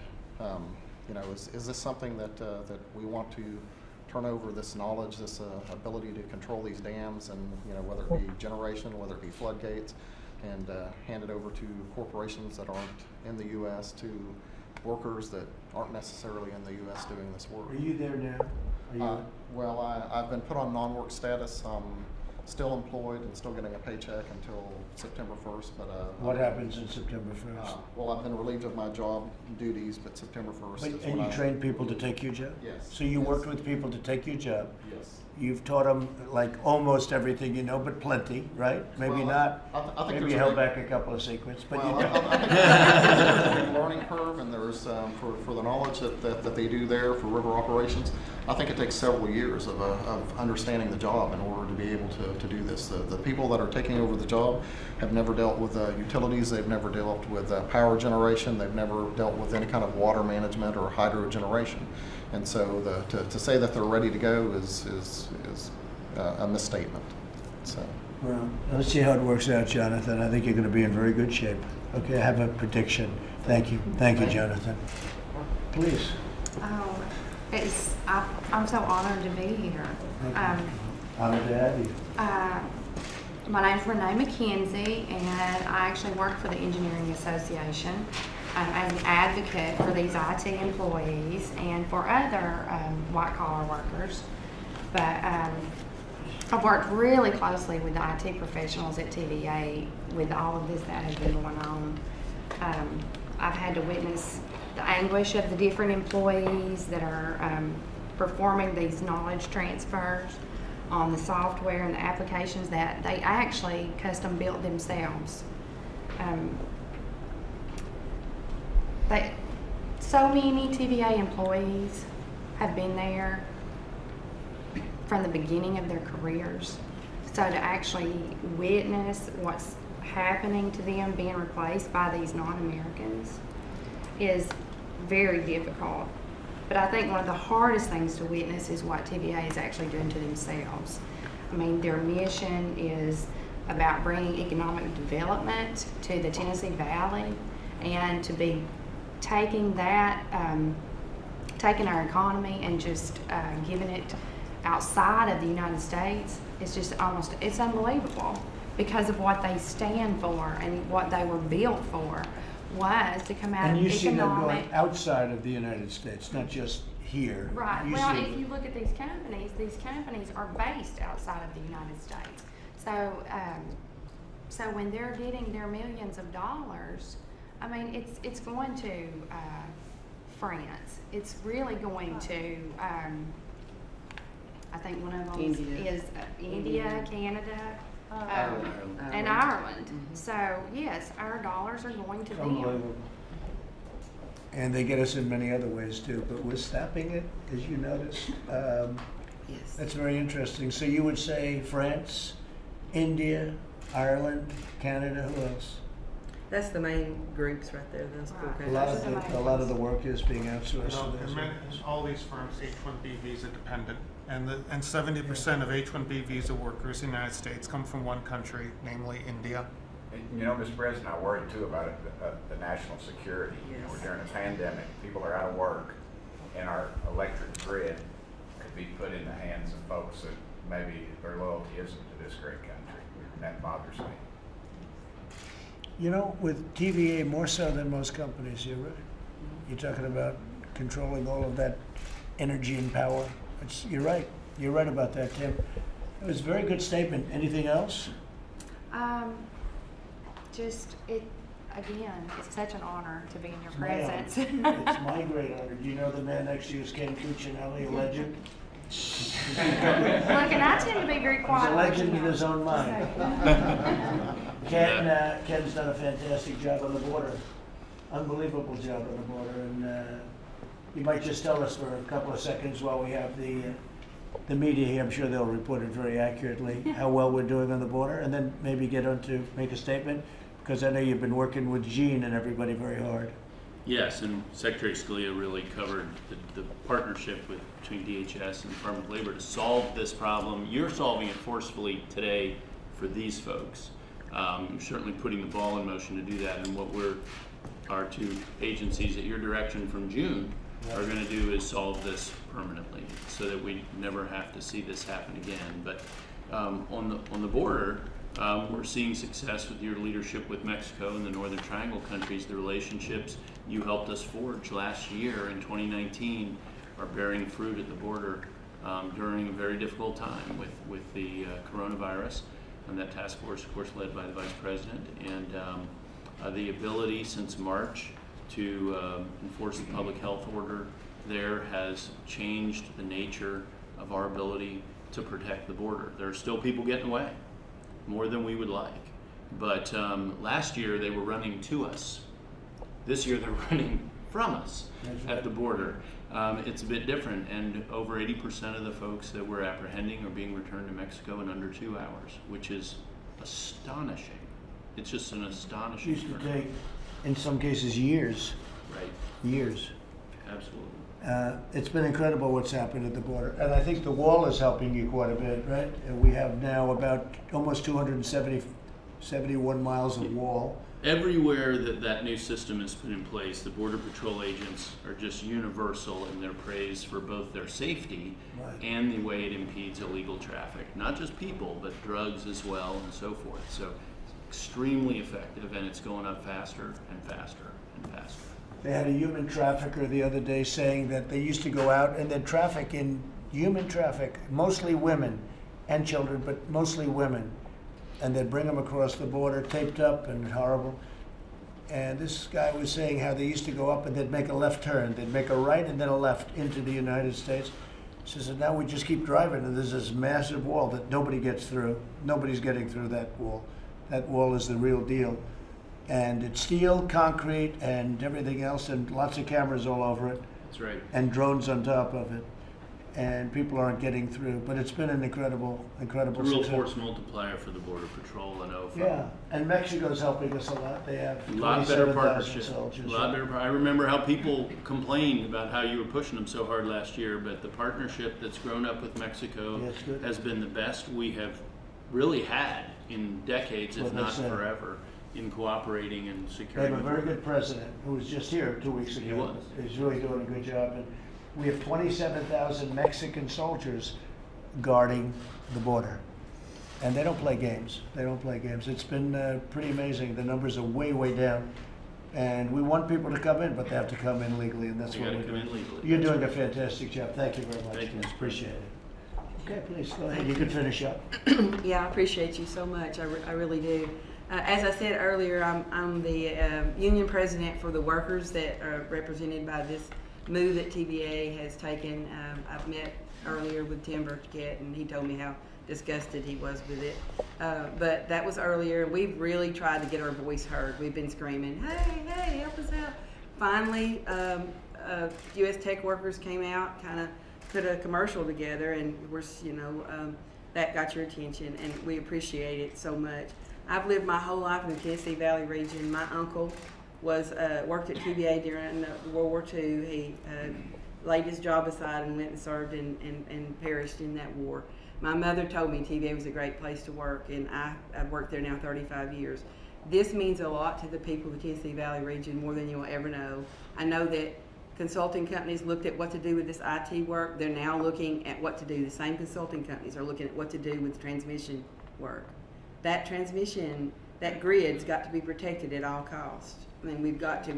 is this something that we want to turn over, this knowledge, this ability to control these dams, and whether it be generation, whether it be floodgates, and hand it over to corporations that aren't in the U.S., to workers that aren't necessarily in the U.S. doing this work?
Are you there now? Are you?
Well, I've been put on non-work status. I'm still employed and still getting a paycheck until September 1st. But
What happens in September 1st?
well, I've been relieved of my job duties, but September 1st.
But,
is
and
when
you
I-
train people to take your job?
Yes.
So you
Yes.
worked with people to take your job?
Yes.
You've taught them like almost everything you know, but plenty, right? Maybe
Well,
not.
I think
Maybe
there's
you
a
held
big-
back a couple of secrets, but
Well,
you
I
did.
think there's a big learning curve, and there's for the knowledge that they do there for river operations. I think it takes several years of understanding the job in order to be able to do this. The people that are taking over the job have never dealt with utilities. They've never dealt with power generation. They've never dealt with any kind of water management or hydro generation. And so to say that they're ready to go is a misstatement. So.
Well, let's see how it works out, Jonathan. I think you're going to be in very good shape. Okay, I have a prediction. Thank you. Thank you, Jonathan. Please.
I'm so honored to be here.
Honored to have you.
My name's Renee McKenzie, and I actually work for the Engineering Association as an advocate for these IT employees and for other white-collar workers. But I've worked really closely with the IT professionals at TVA with all of this that has been going on. I've had to witness the anguish of the different employees that are performing these knowledge transfers on the software and the applications that they actually custom built themselves. So many TVA employees have been there from the beginning of their careers. So to actually witness what's happening to them being replaced by these non-Americans is very difficult. But I think one of the hardest things to witness is what TVA is actually doing to themselves. I mean, their mission is about bringing economic development to the Tennessee Valley, and to be taking that, taking our economy and just giving it outside of the United States. It's just it's unbelievable, because of what they stand for and what they were built for was to come out
And
of
you see them
economic.
going outside of the United States, not just here.
Right.
You
Well,
see
if
them-
you look at these companies are based outside of the United States. So, so when they're getting their millions of dollars, I mean, it's going to France. It's really going to. I think one of them
India.
is India, Canada,
Ireland.
and Ireland. So yes, our dollars are going to
It's
them.
unbelievable. And they get us in many other ways too, but we're stopping it, as you noticed.
Yes.
That's very interesting. So you would say France, India, Ireland, Canada, who else?
That's the main groups right there, those four
Right.
countries.
A lot of the work is being outsourced to those
And
areas.
all these firms H-1B visa dependent, and 70% of H-1B visa workers in the United States come from one country, namely India.
And, Mr. President, I worry too about it, the national security.
Yes.
During a pandemic, people are out of work, and our electric grid could be put in the hands of folks that maybe their loyalty isn't to this great country, and that bothers me.
You know, with TVA, more so than most companies, you're talking about controlling all of that energy and power. You're right. You're right about that, Tim. It was a very good statement. Anything else?
Again, it's such an honor to be in your
It's my honor.
presence.
It's my great honor. Do you know the man next to you is Ken Cuccinelli, a legend?
Look, and I tend to be very
He's
quiet.
a
like
legend in
him.
his own mind. Ken's done a fantastic job on the border. Unbelievable job on the border. And you might just tell us for a couple of seconds while we have the media here. I'm sure they'll report it very accurately, how well we're doing on the border, and then maybe get on to make a statement, because I know you've been working with Gene and everybody very hard.
Yes, and Secretary Scalia really covered the partnership between DHS and Department of Labor to solve this problem. You're solving it forcefully today for these folks. You're certainly putting the ball in motion to do that, and what our two agencies at your direction from June are going to do is solve this permanently, so that we never have to see this happen again. But on the border, we're seeing success with your leadership with Mexico and the Northern Triangle countries. The relationships you helped us forge last year in 2019 are bearing fruit at the border during a very difficult time with the coronavirus, and that task force, of course, led by the Vice President, and the ability since March to enforce the public health order there has changed the nature of our ability to protect the border. There are still people getting away, more than we would like. But last year they were running to us. This year they're running from us at the border. It's a bit different, and over 80% of the folks that we're apprehending are being returned to Mexico in under 2 hours, which is astonishing. It's just an
It
astonishing
used to
turnaround.
take, in some cases, years.
Right,
Years.
absolutely.
It's been incredible what's happened at the border. And I think the wall is helping you quite a bit, right? And we have now about almost 271 miles of wall.
Everywhere that new system is put in place, the Border Patrol agents are just universal in their praise for both their safety
Right.
and the way it impedes illegal traffic. Not just people, but drugs as well, and so forth. So extremely effective, and it's going up faster and faster and faster.
They had a human trafficker the other day saying that they used to go out and they'd traffic in human traffic, mostly women and children, but mostly women. And they'd bring them across the border, taped up and horrible. And this guy was saying how they used to go up and they'd make a left turn. They'd make a right and then a left into the United States. She said, now we just keep driving and there's this massive wall that nobody gets through. Nobody's getting through that wall. That wall is the real deal. And it's steel, concrete, and everything else, and lots of cameras all over it,
That's right.
and drones on top of it. And people aren't getting through, but it's been an incredible
It's a real
success.
force multiplier for the Border Patrol, I know.
Yeah, and Mexico's helping us a lot. They have
A lot better
27,000
partnership.
soldiers.
A lot better. I remember how people complained about how you were pushing them so hard last year, but the partnership that's grown up with Mexico
Yeah, it's good.
has been the best we have really had in decades,
That's
if
what
not
they said.
forever, in cooperating and
They
securing
have a
the
very
border.
good president who was just here 2 weeks ago.
He was.
He's really doing a good job. And we have 27,000 Mexican soldiers guarding the border. And they don't play games. They don't play games. It's been pretty amazing. The numbers are way, way down. And we want people to come in, but they have to come in legally, and that's
They
what
gotta
we're
come
doing.
in legally.
You're
That's
doing a
right.
fantastic job. Thank you very much.
Thank you,
Liz.
Mr.
Appreciate it. Okay, please, go ahead. You can finish up.
Yeah, I appreciate you so much. I really do. As I said earlier, I'm the union president for the workers that are represented by this move that TVA has taken. I've met earlier with Tim Burkett, and he told me how disgusted he was with it. But that was earlier. We've really tried to get our voice heard. We've been screaming, hey, help us out. Finally, U.S. Tech workers came out, kind of put a commercial together, and we're, that got your attention, and we appreciate it so much. I've lived my whole life in the Tennessee Valley region. My uncle was worked at TVA during World War II. He laid his job aside and went and served and perished in that war. My mother told me TVA was a great place to work, and I've worked there now 35 years. This means a lot to the people of the Tennessee Valley region, more than you'll ever know. I know that consulting companies looked at what to do with this IT work. They're now looking at what to do. The same consulting companies are looking at what to do with transmission work. That transmission that grid's got to be protected at all costs. I mean, we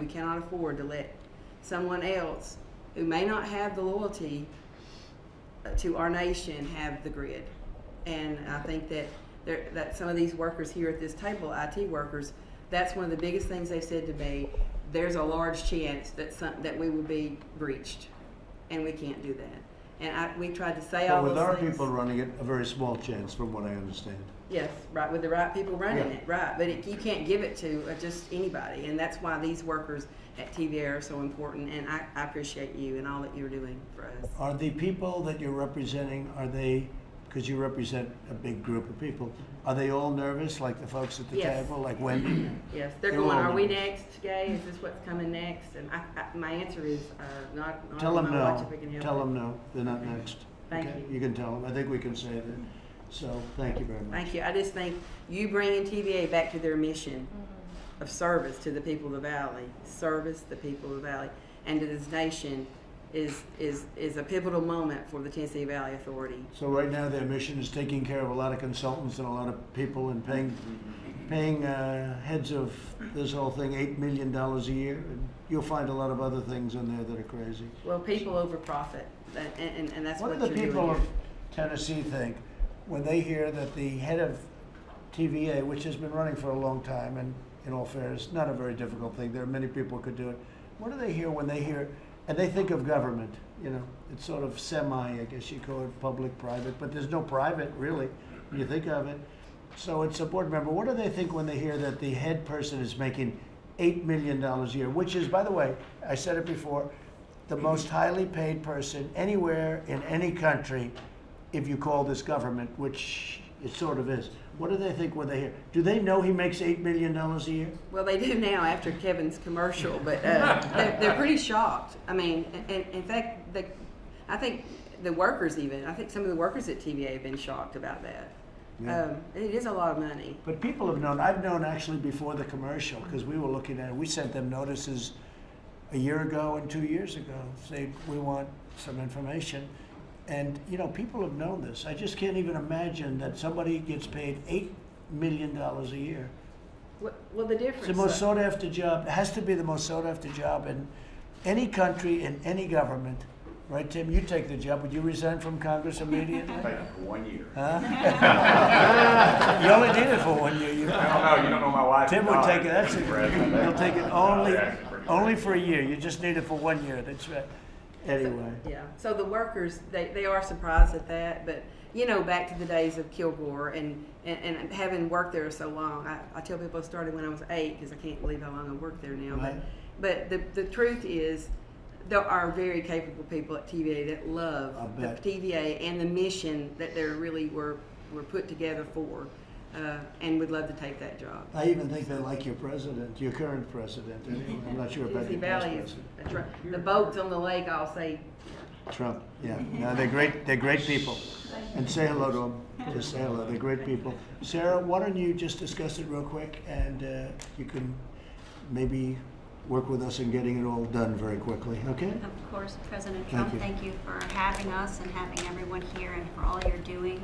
cannot afford to let someone else who may not have the loyalty to our nation have the grid. And I think that some of these workers here at this table, IT workers, that's one of the biggest things they've said to me. There's a large chance that we will be breached, and we can't do that. And we tried to say all
But
those
with our
things.
people running it, a very small chance, from what I understand.
Yes, right, with the right people running
Yeah.
it, right. But you can't give it to just anybody, and that's why these workers at TVA are so important, and I appreciate you and all that you're doing for us.
Are the people that you're representing, are they, because you represent a big group of people, are they all nervous, like the folks at the
Yes.
table, like Wendy?
Yes, they're
They're
going,
all
are we
nervous.
next, Gay? Is this what's coming next? And my answer is not
Tell
on
them
my watch
no,
if we can help
tell
it.
them no, they're not next.
Thank
Okay?
you.
You can tell them, I think we can say that. So, thank you very much.
Thank you. I just think you bringing TVA back to their mission of service to the people of the valley, service the people of the valley, and to this nation is a pivotal moment for the Tennessee Valley Authority.
So right now, their mission is taking care of a lot of consultants and a lot of people and paying heads of this whole thing $8 million a year. And you'll find a lot of other things in there that are crazy.
Well, people over profit, and that's
What
what
do the
you're
people
doing
of
here.
Tennessee think when they hear that the head of TVA, which has been running for a long time, and in all fairness, not a very difficult thing, there are many people who could do it. What do they hear when they hear, and they think of government, you know, it's sort of semi, I guess you call it, public, private, but there's no private, really, when you think of it. So it's a board member. What do they think when they hear that the head person is making $8 million a year, which is, by the way, I said it before, the most highly paid person anywhere in any country, if you call this government, which it sort of is. What do they think when they hear? Do they know he makes $8 million a year?
Well, they do now after Kevin's commercial, but they're pretty shocked. I mean, and in fact, I think the workers even, I think some of the workers at TVA have been shocked about that.
Yeah.
It is a lot of money.
But people have known, I've known actually before the commercial, because we were looking at it, we sent them notices a year ago and 2 years ago, saying we want some information. And, you know, people have known this. I just can't even imagine that somebody gets paid $8 million a year.
Well, the difference.
It's the most sought after job, it has to be the most sought after job in any country, in any government. Right, Tim? You take the job. Would you resign from Congress immediately?
Take it for 1 year.
Huh? You only did it for 1 year.
I don't know, you don't know my wife.
Tim would take it, that's it.
President.
He'll take it only for a year. You just need it for 1 year, that's right. Anyway.
Yeah, so the workers, they are surprised at that, but, you know, back to the days of Kilgore and having worked there so long, I tell people I started when I was 8, because I can't believe how long I've worked there now,
Right.
but the truth is, there are very capable people at TVA that love
I
the
bet.
TVA and the mission that they really were put together for, and would love to take that job.
I even think they like your president, your current president. Anyway. I'm not sure about
Tennessee
your past
Valley is,
president.
that's right. The boats on the lake, I'll say,
Trump, yeah. No, they're great. They're great people. And say hello to them. Just say hello. They're great people. Sarah, why don't you just discuss it real quick, and you can maybe work with us in getting it all done very quickly. Okay?
Of course, President
Thank
Trump,
you.
thank you for having us and having everyone here and for all you're doing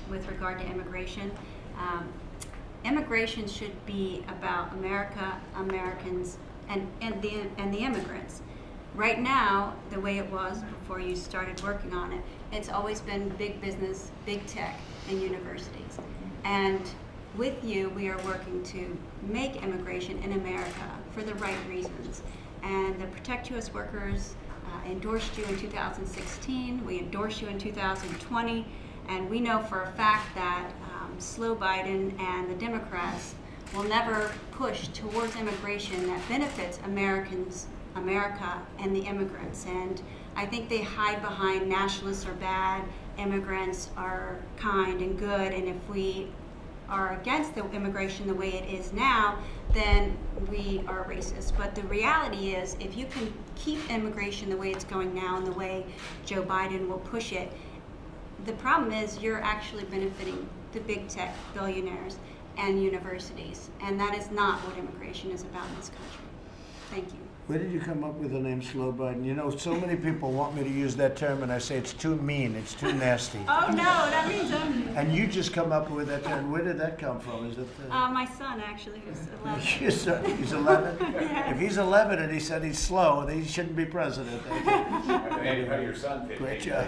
with regard to immigration. Immigration should be about America, Americans, and the immigrants. Right now, the way it was before you started working on it, it's always been big business, big tech, and universities. And with you, we are working to make immigration in America for the right reasons. And the Protect US Workers endorsed you in 2016, we endorsed you in 2020, and we know for a fact that slow Biden and the Democrats will never push towards immigration that benefits Americans, America, and the immigrants. And I think they hide behind nationalists are bad, immigrants are kind and good, and if we are against the immigration the way it is now, then we are racist. But the reality is, if you can keep immigration the way it's going now and the way Joe Biden will push it, the problem is you're actually benefiting the big tech billionaires and universities. And that is not what immigration is about in this country. Thank you.
Where did you come up with the name Slow Biden? You know, so many people want me to use that term, and I say it's too mean, it's too nasty.
Oh no, that means I'm
And you just come up with that term. Where did that come from? Is it?
My son actually, who's 11.
He's 11?
Yes.
If he's 11 and he said he's slow, then he shouldn't be president.
How your son fit?
Great job.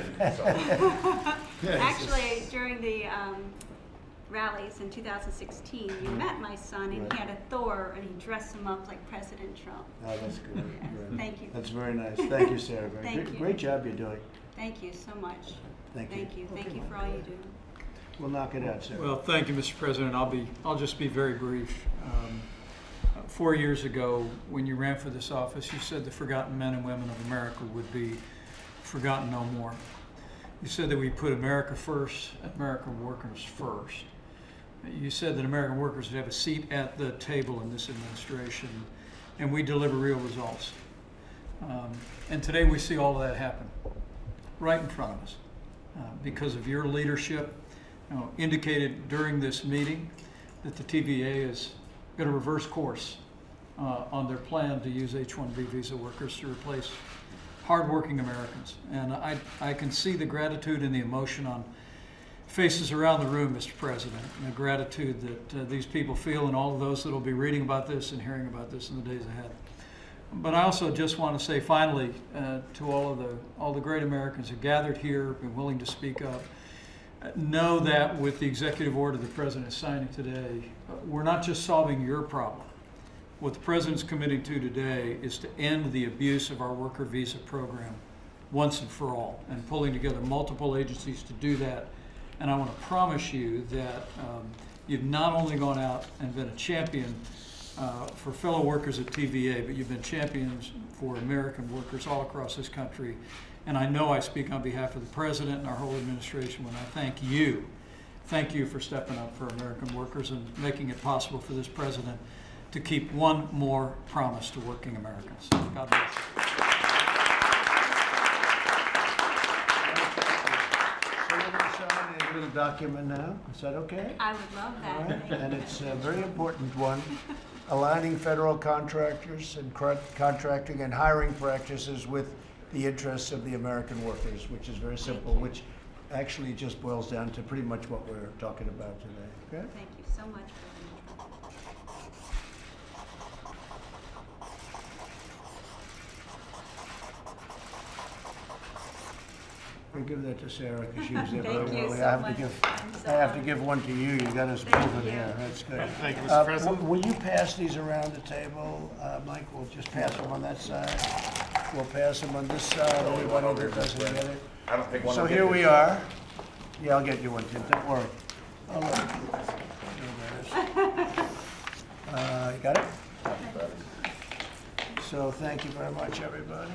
Actually, during the rallies in 2016, you met my son, and he had a Thor, and he dressed him up like President Trump.
Oh, that's good.
Yes,
Good.
thank you.
That's very nice. Thank you, Sarah. Very
Thank
good.
you.
Great job you're doing.
Thank you so much.
Thank you.
Thank you for all you do.
We'll knock it out, Sarah.
Well, thank you, Mr. President. I'll just be very brief. 4 years ago, when you ran for this office, you said the forgotten men and women of America would be forgotten no more. You said that we put America first, American workers first. You said that American workers would have a seat at the table in this administration, and we deliver real results. And today we see all of that happen right in front of us because of your leadership. Indicated during this meeting that the TVA is going to reverse course on their plan to use H-1B visa workers to replace hardworking Americans. And I can see the gratitude and the emotion on faces around the room, Mr. President, and the gratitude that these people feel, and all of those that will be reading about this and hearing about this in the days ahead. But I also just want to say finally to all the great Americans who gathered here, been willing to speak up, know that with the executive order the President is signing today, we're not just solving your problem. What the President's committing to today is to end the abuse of our worker visa program once and for all, and pulling together multiple agencies to do that. And I want to promise you that you've not only gone out and been a champion for fellow workers at TVA, but you've been champions for American workers all across this country. And I know I speak on behalf of the President and our whole administration when I thank you. Thank you for stepping up for American workers and making it possible for this President to keep one more promise to working Americans. God bless you.
So we're going to sign a little document now. Is that okay?
I would love that.
All right. And it's a very important one, aligning federal contractors and contracting and hiring practices with the interests of the American workers, which is very simple, which actually just boils down to pretty much what we're talking about today. Okay?
Thank you so much.
We'll give that to Sarah because she was there
Thank
very
you
early.
so
I have
much.
to give,
I'm so
I have to
honored.
give one to you. You got us
Thank
both in
you.
here. That's good.
Thank you, Mr. President.
Will you pass these around the table, Mike? We'll just pass them on that side. We'll pass them on this side. Anybody that doesn't get it.
I don't think one
So
will get
here
this.
we are. Yeah, I'll get you one, Tim. Don't worry. I'll let you. There it is. You got it? So thank you very much, everybody.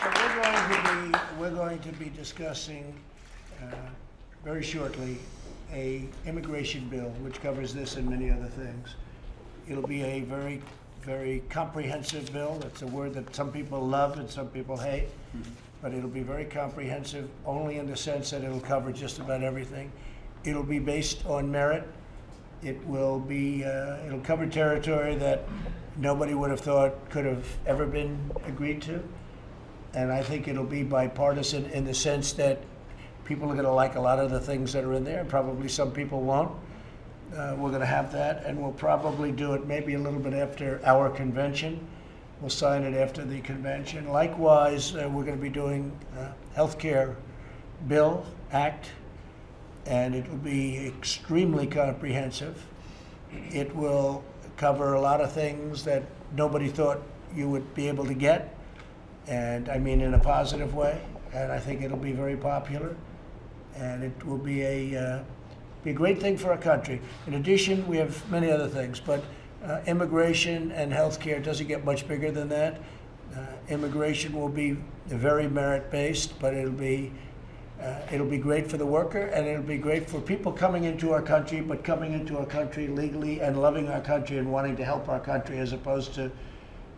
So we're going to be discussing very shortly a immigration bill which covers this and many other things. It'll be a very, very comprehensive bill. It's a word that some people love and some people hate, but it'll be very comprehensive only in the sense that it'll cover just about everything. It'll be based on merit. It will be, it'll cover territory that nobody would have thought could have ever been agreed to. And I think it'll be bipartisan in the sense that people are going to like a lot of the things that are in there, and probably some people won't. We're going to have that, and we'll probably do it maybe a little bit after our convention. We'll sign it after the convention. Likewise, we're going to be doing healthcare bill, act, and it will be extremely comprehensive. It will cover a lot of things that nobody thought you would be able to get, and I mean in a positive way, and I think it'll be very popular, and it will be a great thing for our country. In addition, we have many other things, but immigration and healthcare doesn't get much bigger than that. Immigration will be very merit-based, but it'll be great for the worker, and it'll be great for people coming into our country, but coming into our country legally and loving our country and wanting to help our country, as opposed to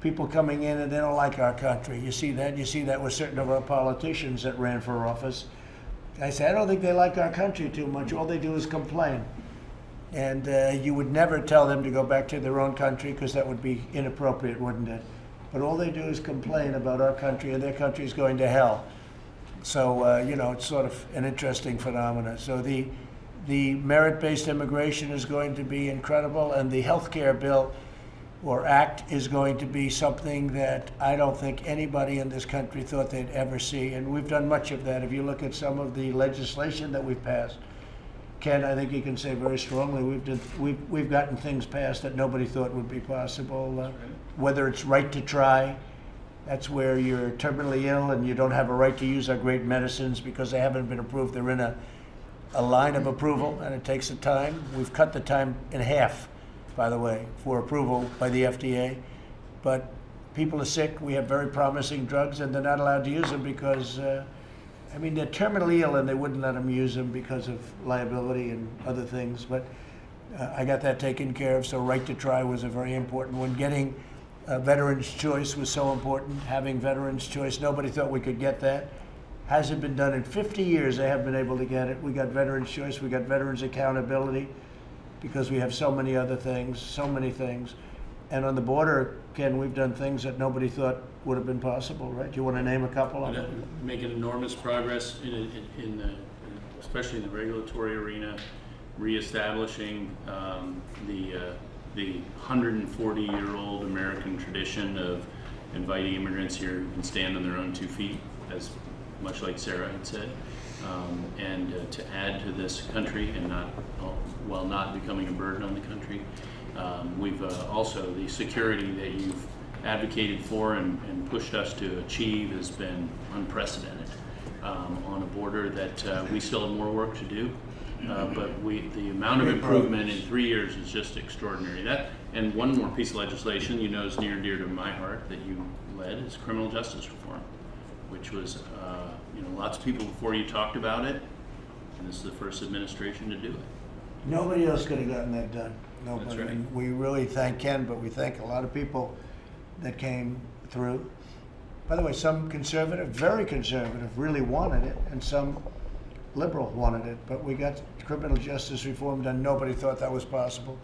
people coming in and they don't like our country. You see that? You see that with certain of our politicians that ran for office. I say, I don't think they like our country too much. All they do is complain. And you would never tell them to go back to their own country because that would be inappropriate, wouldn't it? But all they do is complain about our country, and their country is going to hell. So, you know, it's sort of an interesting phenomenon. So the merit-based immigration is going to be incredible, and the health care bill or act is going to be something that I don't think anybody in this country thought they'd ever see. And we've done much of that. If you look at some of the legislation that we've passed, Ken, I think you can say very strongly we've gotten things passed that nobody thought would be possible. Whether it's right to try, that's where you're terminally ill and you don't have a right to use our great medicines because they haven't been approved. They're in a line of approval, and it takes a time. We've cut the time in half, by the way, for approval by the FDA. But people are sick. We have very promising drugs, and they're not allowed to use them because I mean, they're terminally ill and they wouldn't let them use them because of liability and other things. But I got that taken care of. So right to try was a very important one. Getting Veterans Choice was so important. Having Veterans Choice, nobody thought we could get that. Hasn't been done in 50 years. They have been able to get it. We got Veterans Choice. We got Veterans Accountability because we have so many other things, so many things. And on the border, Ken, we've done things that nobody thought would have been possible, right? Do you want to name a couple of them?
Making enormous progress in the, especially in the regulatory arena, reestablishing the 140-year-old American tradition of inviting immigrants here who can stand on their own 2 feet, as much like Sarah had said, and to add to this country and not, while not becoming a burden on the country. We've also, the security that you've advocated for and pushed us to achieve has been unprecedented on a border that we still have more work to do. But the amount of improvement in 3 years is just extraordinary. That, and one more piece of legislation you know is near and dear to my heart that you led is criminal justice reform, which was, you know, lots of people before you talked about it, and this is the first administration to do it.
Nobody else could have gotten that done. Nobody.
That's right.
And we really thank Ken, but we thank a lot of people that came through. By the way, some conservative, very conservative, really wanted it, and some liberal wanted it. But we got criminal justice reform done. Nobody thought that was possible.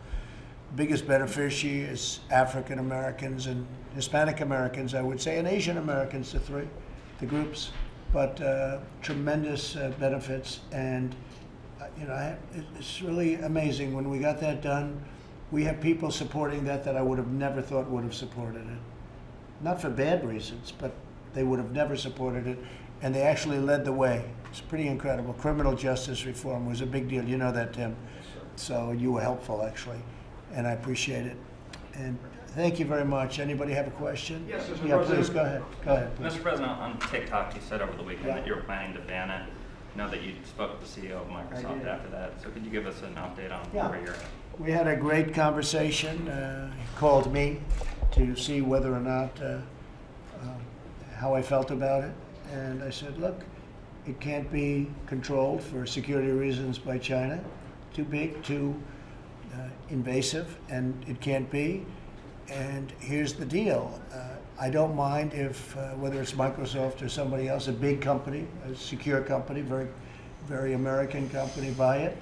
Biggest beneficiary is African Americans and Hispanic Americans, I would say, and Asian Americans, the groups. But tremendous benefits, and you know, it's really amazing. When we got that done, we have people supporting that I would have never thought would have supported it. Not for bad reasons, but they would have never supported it, and they actually led the way. It's pretty incredible. Criminal justice reform was a big deal. You know that, Tim. So you were helpful, actually, and I appreciate it. And thank you very much. Anybody have a question?
Yes, Mr.
Yeah,
President.
please, go ahead. Go ahead. Please.
Mr. President, on TikTok, you said over the weekend
Yeah.
that you were planning to ban it. I know that you spoke with the CEO of Microsoft after that. So could you give us an update on
Yeah.
where you're at?
We had a great conversation. He called me to see whether or not, how I felt about it. And I said, look, it can't be controlled for security reasons by China. Too big, too invasive, and it can't be. And here's the deal. I don't mind if, whether it's Microsoft or somebody else, a big company, a secure company, very, very American company, buy it.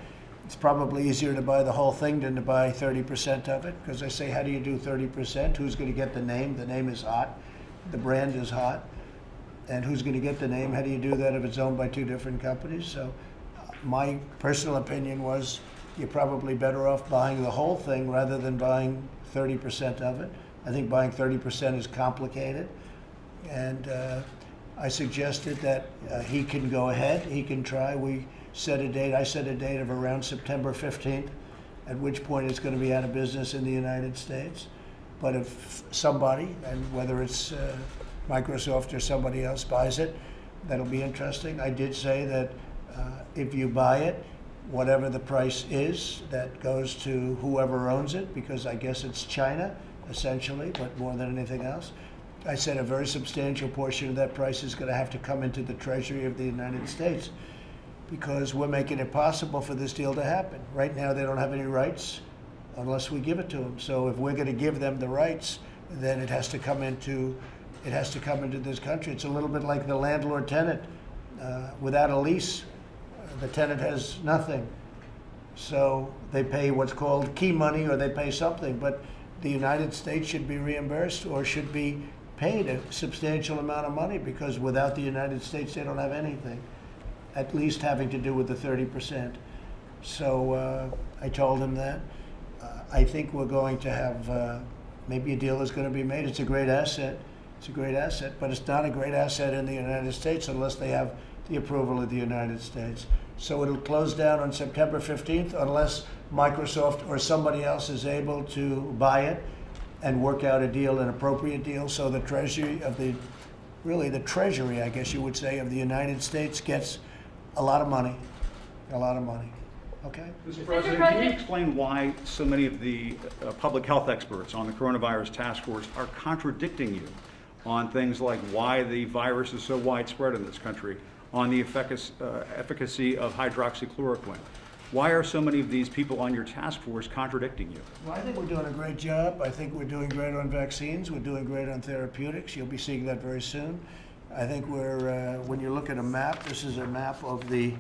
It's probably easier to buy the whole thing than to buy 30% of it, because I say, how do you do 30%? Who's going to get the name? The name is hot. The brand is hot. And who's going to get the name? How do you do that if it's owned by two different companies? So my personal opinion was you're probably better off buying the whole thing rather than buying 30% of it. I think buying 30% is complicated. And I suggested that he can go ahead, he can try. We set a date, I set a date of around September 15th, at which point it's going to be out of business in the United States. But if somebody, and whether it's Microsoft or somebody else buys it, that'll be interesting. I did say that if you buy it, whatever the price is, that goes to whoever owns it, because I guess it's China, essentially, but more than anything else. I said a very substantial portion of that price is going to have to come into the Treasury of the United States, because we're making it possible for this deal to happen. Right now, they don't have any rights unless we give it to them. So if we're going to give them the rights, then it has to come into this country. It's a little bit like the landlord-tenant. Without a lease, the tenant has nothing. So they pay what's called key money, or they pay something, but the United States should be reimbursed or should be paid a substantial amount of money, because without the United States, they don't have anything, at least having to do with the 30%. So I told him that. I think we're going to have, maybe a deal is going to be made. It's a great asset. It's a great asset, but it's not a great asset in the United States unless they have the approval of the United States. So it'll close down on September 15th unless Microsoft or somebody else is able to buy it and work out a deal, an appropriate deal, so the Treasury of the, really the Treasury, I guess you would say, of the United States gets a lot of money, a lot of money. Okay?
Mr. President, can you explain why so many of the public health experts on the coronavirus task force are contradicting you on things like why the virus is so widespread in this country, on the efficacy of hydroxychloroquine? Why are so many of these people on your task force contradicting you?
Well, I think we're doing a great job. I think we're doing great on vaccines. We're doing great on therapeutics. You'll be seeing that very soon. I think we're, when you look at a map, this is a map of the,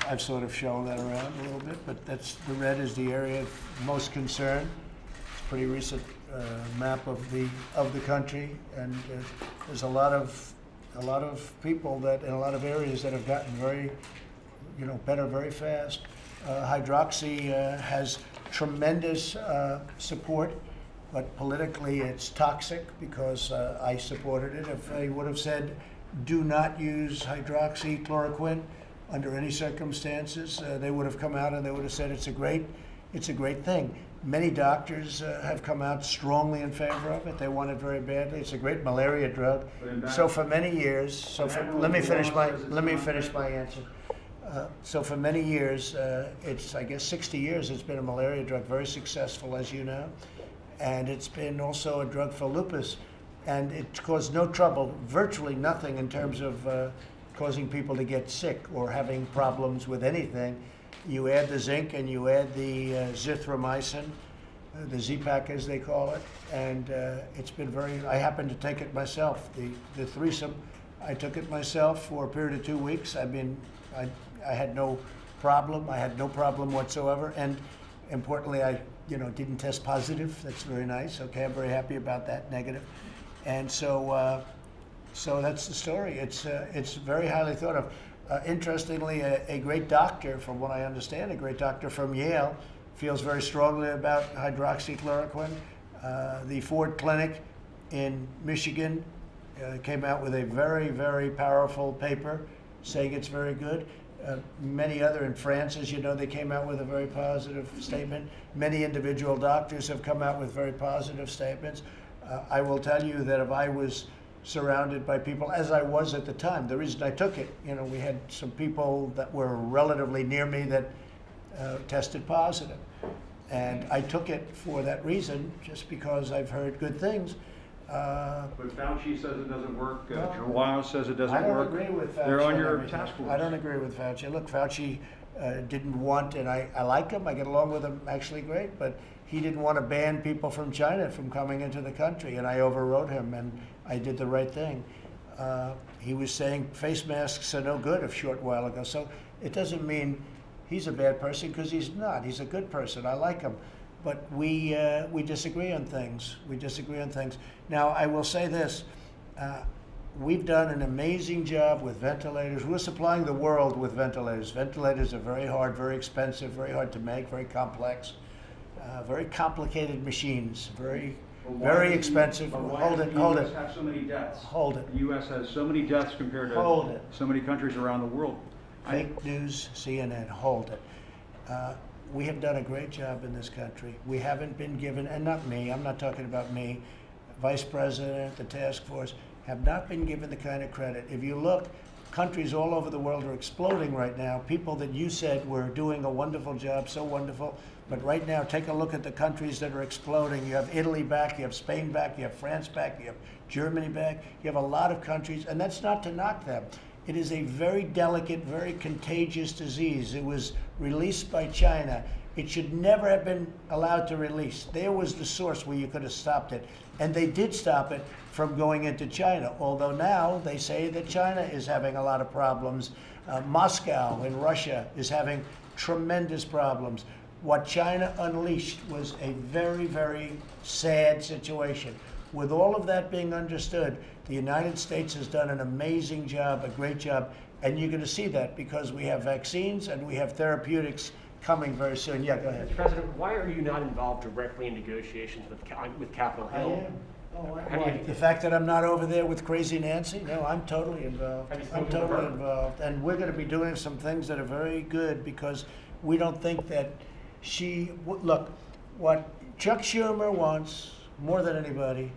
I've sort of shown that around a little bit, but that's, the red is the area of most concern. It's a pretty recent map of the country, and there's a lot of people that in a lot of areas that have gotten very, better very fast. Hydroxy has tremendous support, but politically it's toxic, because I supported it. If they would have said, do not use hydroxychloroquine under any circumstances, they would have come out and they would have said it's a great thing. Many doctors have come out strongly in favor of it. They want it very badly. It's a great malaria drug. So for many years, let me finish my answer. So for many years, it's, I guess 60 years, it's been a malaria drug, very successful, as you know. And it's been also a drug for lupus. And it caused no trouble, virtually nothing in terms of causing people to get sick or having problems with anything. You add the zinc and you add the zithromycin, the Z-Pak as they call it, and it's been very, I happen to take it myself. The threesome, I took it myself for a period of 2 weeks. I had no problem. I had no problem whatsoever, and importantly, I didn't test positive. That's very nice. Okay, I'm very happy about that, negative. And so that's the story. It's very highly thought of. Interestingly, a great doctor, from what I understand, a great doctor from Yale, feels very strongly about hydroxychloroquine. The Ford Clinic in Michigan came out with a very, very powerful paper saying it's very good. Many other in France, as you know, they came out with a very positive statement. Many individual doctors have come out with very positive statements. I will tell you that if I was surrounded by people, as I was at the time, the reason I took it, we had some people that were relatively near me that tested positive. And I took it for that reason, just because I've heard good things.
But Fauci says it doesn't work. Joe Wiles says it doesn't work.
I don't agree with Fauci.
They're on your task force.
I don't agree with Fauci. Look, Fauci didn't want, and I like him. I get along with him actually great, but he didn't want to ban people from China from coming into the country, and I overrode him, and I did the right thing. He was saying face masks are no good a short while ago, so it doesn't mean he's a bad person, because he's not. He's a good person. I like him. But we disagree on things. We disagree on things. Now, I will say this. We've done an amazing job with ventilators. We're supplying the world with ventilators. Ventilators are very hard, very expensive, very hard to make, very complex, very complicated machines, very expensive. Hold it.
The U.S. have so many deaths?
Hold it.
The U.S. has so many deaths compared to so many countries around the world.
Fake news, CNN, hold it. We have done a great job in this country. We haven't been given, and not me, I'm not talking about me, Vice President, the task force, have not been given the kind of credit. If you look, countries all over the world are exploding right now. People that you said were doing a wonderful job, so wonderful. But right now, take a look at the countries that are exploding. You have Italy back, you have Spain back, you have France back, you have Germany back. You have a lot of countries, and that's not to knock them. It is a very delicate, very contagious disease. It was released by China. It should never have been allowed to release. There was the source where you could have stopped it. And they did stop it from going into China, although now they say that China is having a lot of problems. Moscow in Russia is having tremendous problems. What China unleashed was a very, very sad situation. With all of that being understood, the United States has done an amazing job, a great job, and you're going to see that because we have vaccines and we have therapeutics coming very soon. Yeah, go ahead.
Mr. President, why are you not involved directly in negotiations with Capitol
I
Hill?
am. Oh,
How do you-
the fact that I'm not over there with crazy Nancy? No, I'm totally involved.
Have you
I'm
spoken to
totally
her?
involved. And we're going to be doing some things that are very good because we don't think that look, what Chuck Schumer wants more than anybody,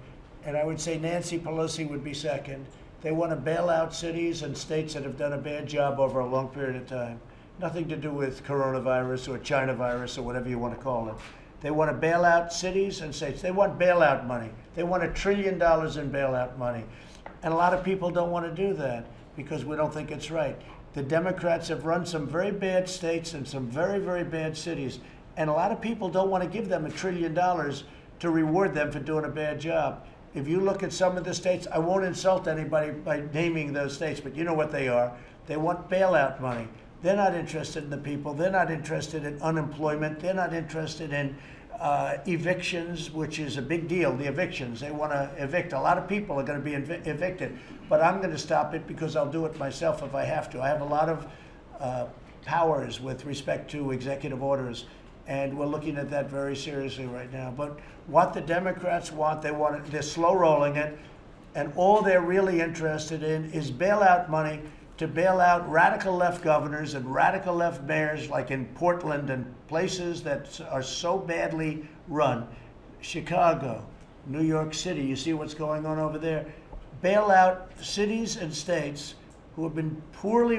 and I would say Nancy Pelosi would be second, they want to bail out cities and states that have done a bad job over a long period of time. Nothing to do with coronavirus or China virus or whatever you want to call it. They want to bail out cities and states. They want bailout money. They want $1 trillion in bailout money. And a lot of people don't want to do that because we don't think it's right. The Democrats have run some very bad states and some very, very bad cities. And a lot of people don't want to give them $1 trillion to reward them for doing a bad job. If you look at some of the states, I won't insult anybody by naming those states, but you know what they are. They want bailout money. They're not interested in the people. They're not interested in unemployment. They're not interested in evictions, which is a big deal, the evictions. They want to evict. A lot of people are going to be evicted. But I'm going to stop it because I'll do it myself if I have to. I have a lot of powers with respect to executive orders, and we're looking at that very seriously right now. But what the Democrats want, they're slow rolling it, and all they're really interested in is bailout money to bail out radical left governors and radical left mayors like in Portland and places that are so badly run. Chicago, New York City, you see what's going on over there. Bail out cities and states who have been poorly